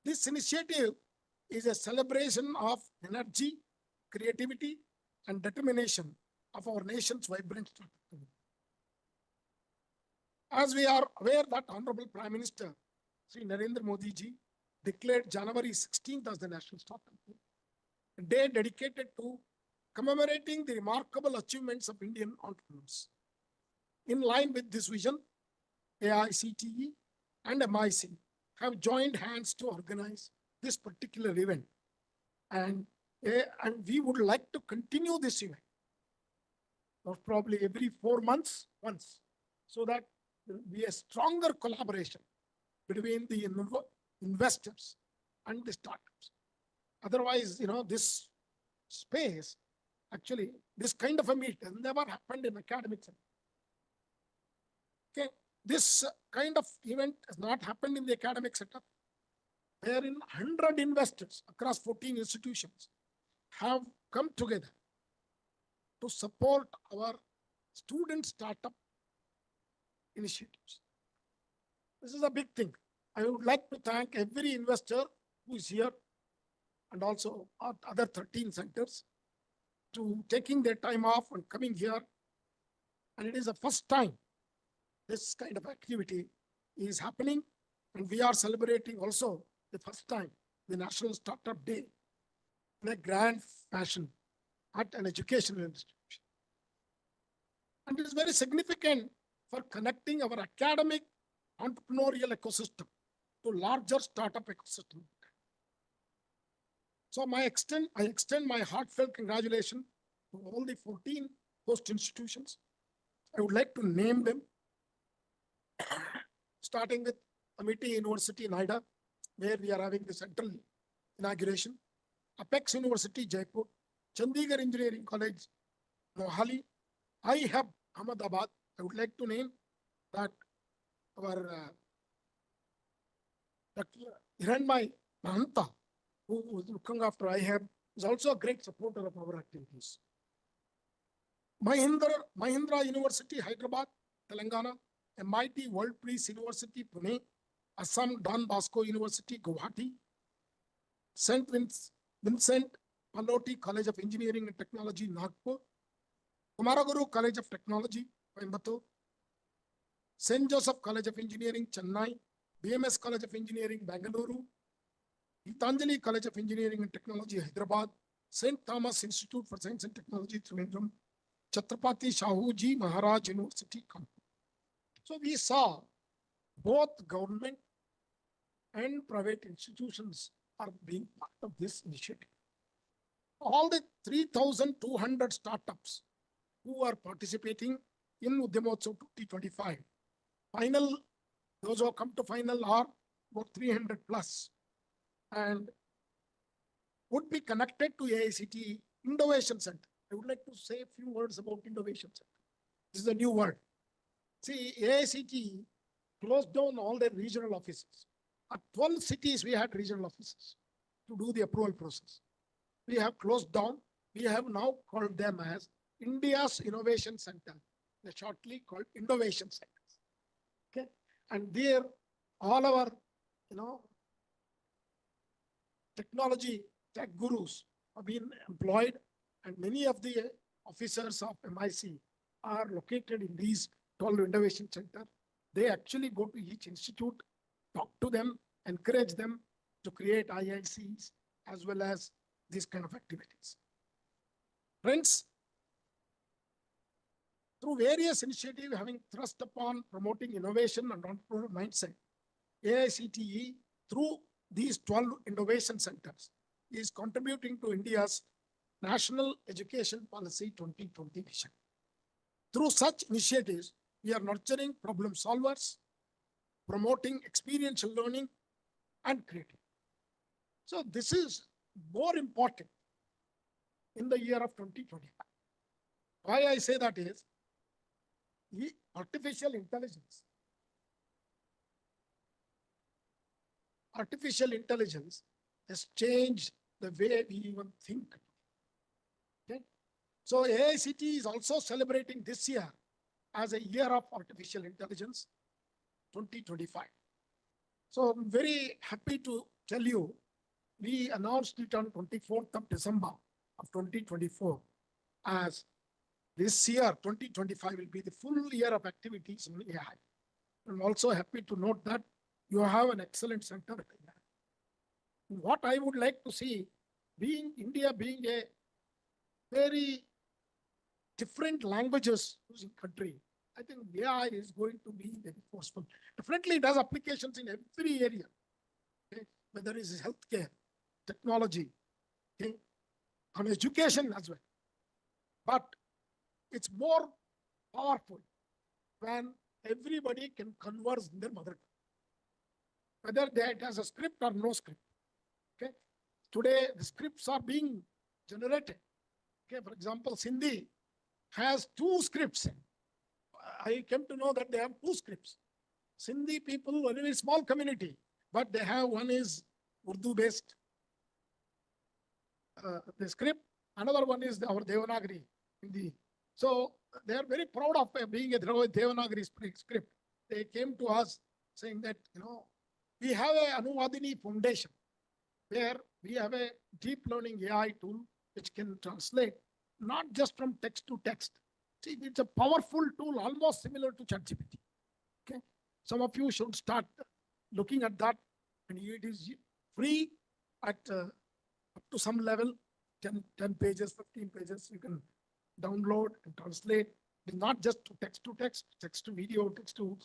This initiative is a celebration of energy, creativity, and determination of our nation's vibrant startup community. As we are aware that Honorable Prime Minister Sri Narendra Modi ji declared January 16th as the National Startup Day, a day dedicated to commemorating the remarkable achievements of Indian entrepreneurs. In line with this vision, AICTE and MIC have joined hands to organize this particular event. And we would like to continue this event, or probably every 4 months once, so that there will be a stronger collaboration between the investors and the startups. Otherwise, this space, actually, this kind of a meet has never happened in academics. Okay, this kind of event has not happened in the academic setup, wherein 100 investors across 14 institutions have come together to support our student startup initiatives. This is a big thing. I would like to thank every investor who is here, and also our other 13 centers, to taking their time off and coming here. And it is the first time this kind of activity is happening. And we are celebrating also the first time the National Startup Day in a grand fashion at an educational institution. And it is very significant for connecting our academic entrepreneurial ecosystem to larger startup ecosystem. So I extend my heartfelt congratulations to all the 14 host institutions. I would like to name them, starting with Amity University, Noida, where we are having the central inauguration, Apex University, Jaipur, Chandigarh Engineering College, Mohali, iHub, Ahmedabad. I would like to name that our Dr. Hiranmai Mahanta, who was looking after iHub, is also a great supporter of our activities. Mahindra University, Hyderabad, Telangana, MIT World Peace University, Pune, Assam Don Bosco University, Guwahati, St. Vincent Pallotti College of Engineering and Technology, Nagpur, Kumaraguru College of Technology, Coimbatore, St. Joseph College of Engineering, Chennai, BMS College of Engineering, Bangalore, Gitanjali College of Engineering and Technology, Hyderabad, St. Thomas Institute for Science and Technology, Trivandrum, Chhatrapati Shahuji Maharaj University, Kanpur. So we saw both government and private institutions are being part of this initiative. All the 3,200 startups who are participating in Udyamotsav 2025, those who have come to final are about 300 plus, and would be connected to AICTE Innovation Center. I would like to say a few words about Innovation Center. This is a new word. See, AICTE closed down all their regional offices. At 12 cities, we had regional offices to do the approval process. We have closed down. We have now called them as India's Innovation Center. They're shortly called Innovation Centers. Okay, and there, all our, technology tech gurus have been employed, and many of the officers of MIC are located in these 12 innovation centers. They actually go to each institute, talk to them, encourage them to create IICs as well as these kind of activities. Friends, through various initiatives having thrust upon promoting innovation and entrepreneurial mindset, AICTE, through these 12 innovation centers, is contributing to India's National Education Policy 2020 vision. Through such initiatives, we are nurturing problem solvers, promoting experiential learning, and creativity. So this is more important in the year of 2025. Why I say that is, the artificial intelligence has changed the way we even think. Okay? So AICT is also celebrating this year as a year of artificial intelligence 2025. So I'm very happy to tell you, we announced it on 24th of December of 2024 as this year, 2025, will be the full year of activities in AI. I'm also happy to note that you have an excellent center. What I would like to see, India being a very different languages using country, I think AI is going to be very forceful. Definitely it has applications in every area, okay? Whether it is healthcare, technology, okay? On education as well. But it's more powerful when everybody can converse in their mother tongue, whether it has a script or no script. Okay, today the scripts are being generated. Okay, for example, Sindhi has 2 scripts. I came to know that they have 2 scripts. Sindhi people, a very small community, but they have, one is Urdu based the script, another one is our Devanagari Hindi. So they are very proud of being a Devanagari script. They came to us saying that, we have a Anuvadini foundation where we have a deep learning AI tool which can translate not just from text to text. See, it's a powerful tool, almost similar to ChatGPT. Okay, some of you should start looking at that, and it is free at up to some level, 10 pages, 15 pages. You can download and translate. It's not just to text, text to video, text to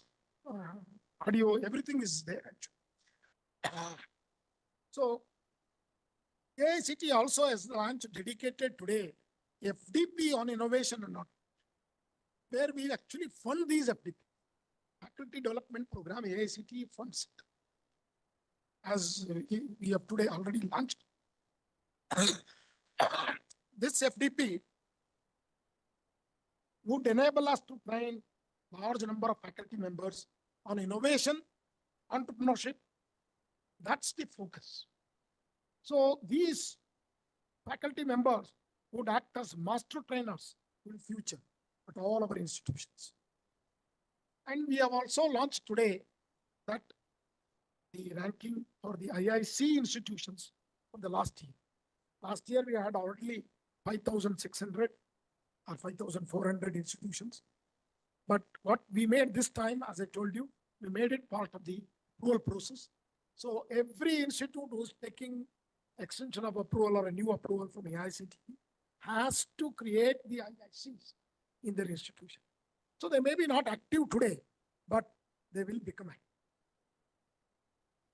audio. Everything is there actually. So AICT also has launched dedicated today FDP on innovation and not, where we actually fund these FDP. Faculty Development Program, AICT funds it. As we have today already launched. This FDP would enable us to train large number of faculty members on innovation, entrepreneurship. That's the focus. So these faculty members would act as master trainers in the future at all our institutions. And we have also launched today that the ranking for the IIC institutions for the last year. Last year we had already 5,600 or 5,400 institutions. But what we made this time, as I told you, we made it part of the approval process. So every institute who's taking extension of approval or a new approval from AICTE has to create the IICs in their institution. So they may be not active today, but they will become active.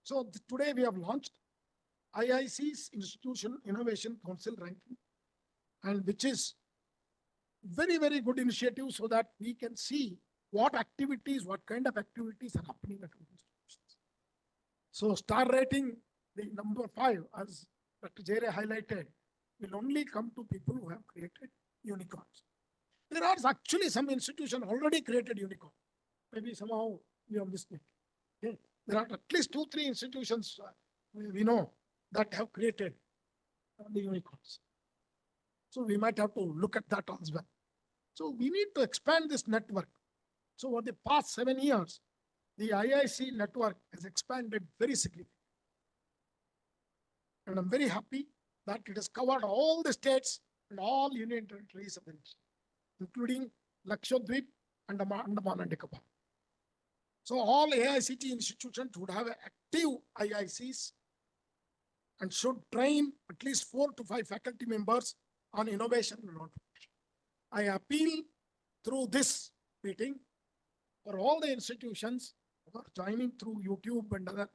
So today we have launched IIC's Institution Innovation Council ranking, and which is very, very good initiative so that we can see what kind of activities are happening at our institutions. So star rating, the number 5, as Dr. Jere highlighted, will only come to people who have created unicorns. There are actually some institutions already created unicorn. Maybe somehow we have missed it. Okay. There are at least 2-3 institutions we know that have created the unicorns. So we might have to look at that as well. So we need to expand this network. So over the past 7 years, the IIC network has expanded very significantly. And I'm very happy that it has covered all the states and all union territories of the nation, including Lakshadweep and Andaman and Nicobar. So all AICT institutions would have active IICs and should train at least 4 to 5 faculty members on innovation and entrepreneurship. I appeal through this meeting for all the institutions who are joining through YouTube and other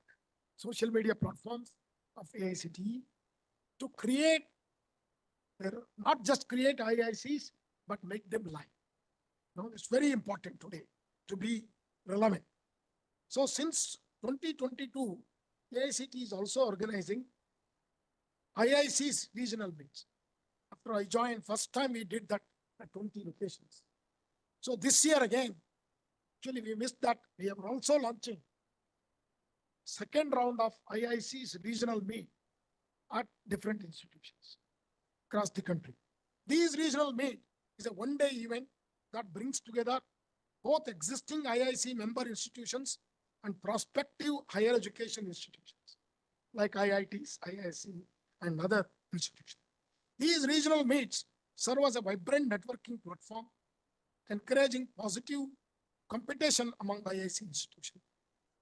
social media platforms of AICTE to create, not just create IICs, but make them live. It's very important today to be relevant. So since 2022, AICT is also organizing IIC's regional meets. After I joined, first time we did that at 20 locations. So this year again, actually we missed that. We are also launching second round of IIC's regional meet at different institutions across the country. These regional meet is a one-day event that brings together both existing IIC member institutions and prospective higher education institutions like IITs, IISc, and other institutions. These regional meets serve as a vibrant networking platform, encouraging positive competition among IIC institutions.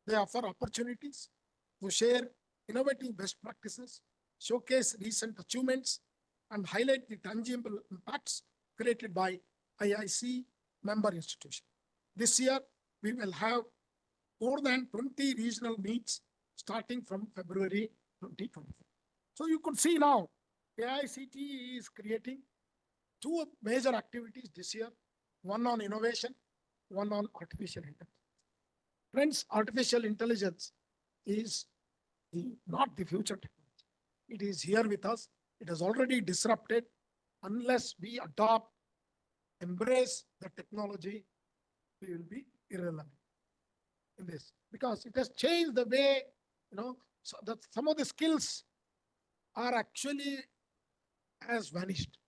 They offer opportunities to share innovative best practices, showcase recent achievements, and highlight the tangible impacts created by IIC member institutions. This year, we will have more than 20 regional meets starting from February 2024. So you could see now, AICT is creating 2 major activities this year, one on innovation, one on artificial intelligence. Friends, artificial intelligence is not the future technology. It is here with us. It has already disrupted. Unless we adopt, embrace the technology, we will be irrelevant in this, because it has changed the way, so that some of the skills are actually has vanished.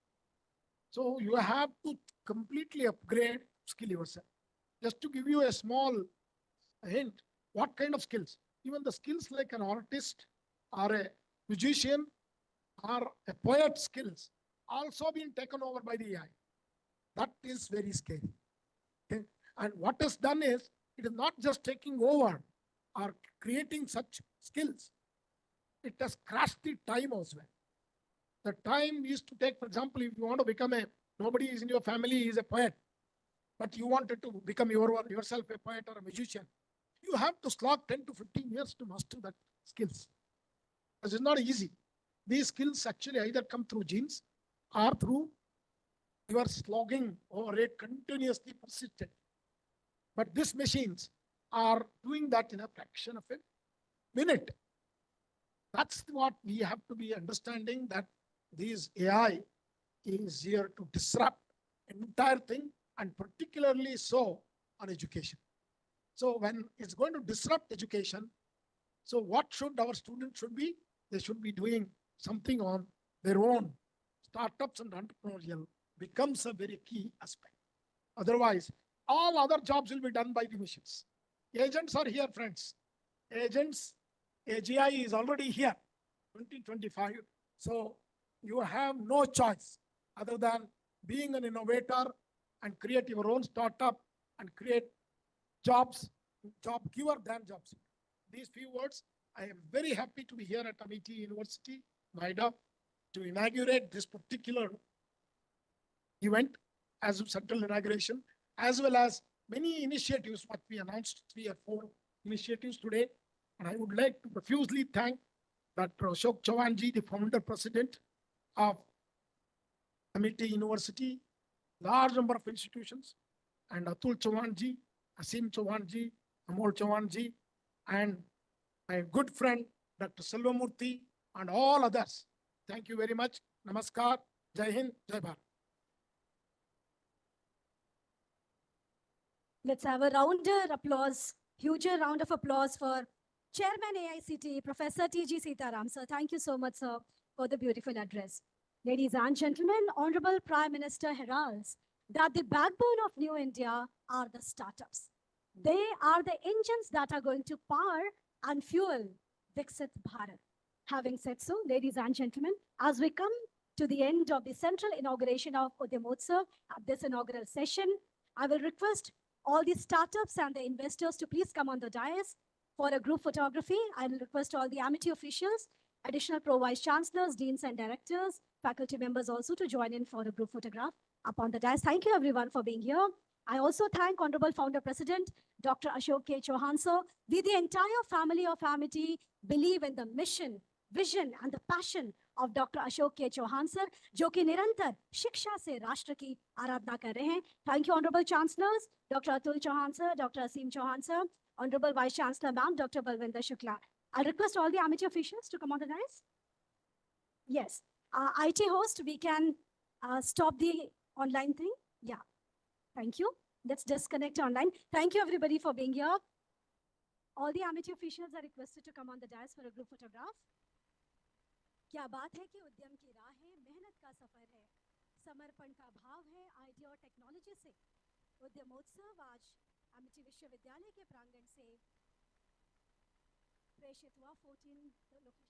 So you have to completely upgrade, skill yourself. Just to give you a small hint, what kind of skills? Even the skills like an artist or a musician or a poet skills also being taken over by the AI. That is very scary. Okay? And what is done is, it is not just taking over or creating such skills. It has crashed the time as well. The time used to take, for example, if you want to become nobody is in your family is a poet, but you wanted to become yourself a poet or a musician, you have to slog 10 to 15 years to master that skills. This is not easy. These skills actually either come through genes or through your slogging over it continuously persistent. But these machines are doing that in a fraction of a minute. That's what we have to be understanding, that this AI is here to disrupt entire thing, and particularly so on education. So when it's going to disrupt education, so what should our students should be? They should be doing something on their own. Startups and entrepreneurial becomes a very key aspect. Otherwise, all other jobs will be done by the machines. Agents are here, friends. Agents, AGI is already here, 2025. So you have no choice other than being an innovator and create your own startup and create jobs, job giver than job seeker. These few words, I am very happy to be here at Amity University, Noida, to inaugurate this particular event as a central inauguration, as well as many initiatives, what we announced, 3 or 4 initiatives today. And I would like to profusely thank Dr. Ashok Chauhanji, the founder president of Amity University, large number of institutions, and Atul Chauhanji, Asim Chauhanji, Amol Chauhanji, and my good friend, Dr. Selvamurthy, and all others. Thank you very much. Namaskar. Jai Hind, Jai Bharat. Let's have a huge round of applause for Chairman AICT, Professor T.G. Sitaram. Sir, thank you so much, sir, for the beautiful address. Ladies and gentlemen, Honorable Prime Minister heralds that the backbone of New India are the startups. They are the engines that are going to power and fuel Viksit Bharat. Having said so, ladies and gentlemen, as we come to the end of the central inauguration of Udyamotsav at this inaugural session, I will request all the startups and the investors to please come on the dais for a group photography. I will request all the Amity officials, additional pro-vice chancellors, deans and directors, faculty members also to join in for a group photograph upon the dais. Thank you everyone for being here. I also thank Honorable Founder President, Dr. Ashok K. Chauhan sir. We, the entire family of Amity, believe in the mission, vision and the passion of Dr. Ashok K. Chauhan sir, जो कि निरंतर शिक्षा से राष्ट्र की आराधना कर रहे हैं. Thank you, Honorable Chancellors, Dr. Atul Chauhan sir, Dr. Asim Chauhan sir, Honorable Vice Chancellor Ma'am, Dr. Balwinder Shukla. I request all the Amity officials to come on the dais. Yes. IT host, we can stop the online thing. Yeah. Thank you. Let's disconnect online. Thank you everybody for being here. All the Amity officials are requested to come on the dais for a group photograph. क्या बात है कि उद्यम की राह है, मेहनत का सफर है, समर्पण का भाव है, आईटी और टेक्नोलॉजी से उद्यमोत्सव आज अमिटी विश्वविद्यालय के प्रांगण से प्रेषित हुआ 14 location.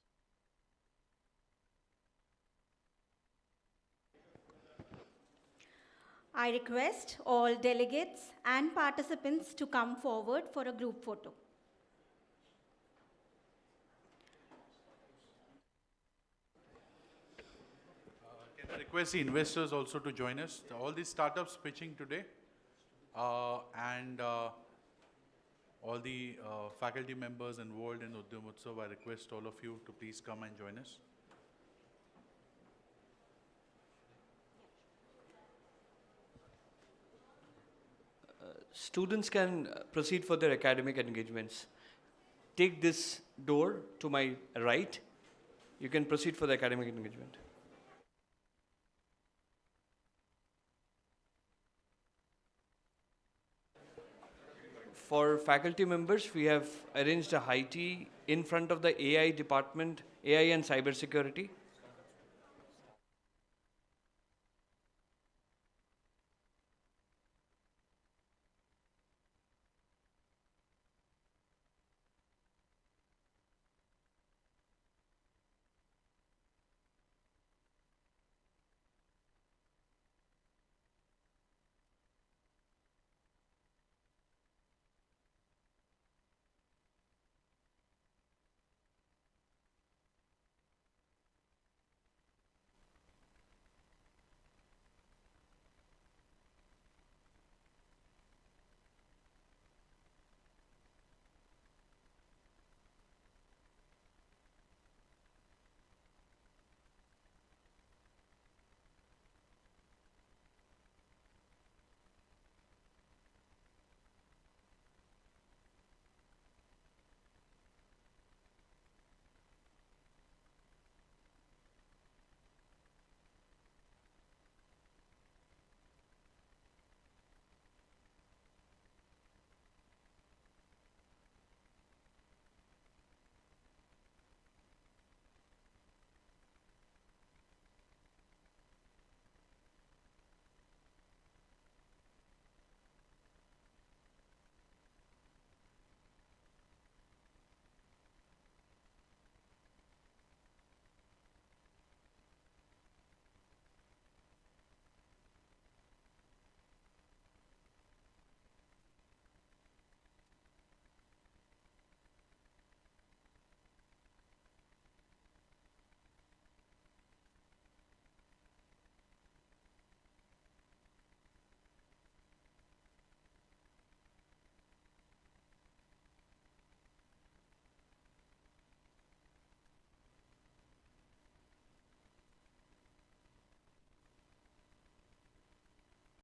I request all delegates and participants to come forward for a group photo. Can I request the investors also to join us? All these startups pitching today and all the faculty members involved in Udyamotsav, I request all of you to please come and join us. Students can proceed for their academic engagements. Take this door to my right. You can proceed for the academic engagement. For faculty members, we have arranged a high tea in front of the AI department, AI and cybersecurity.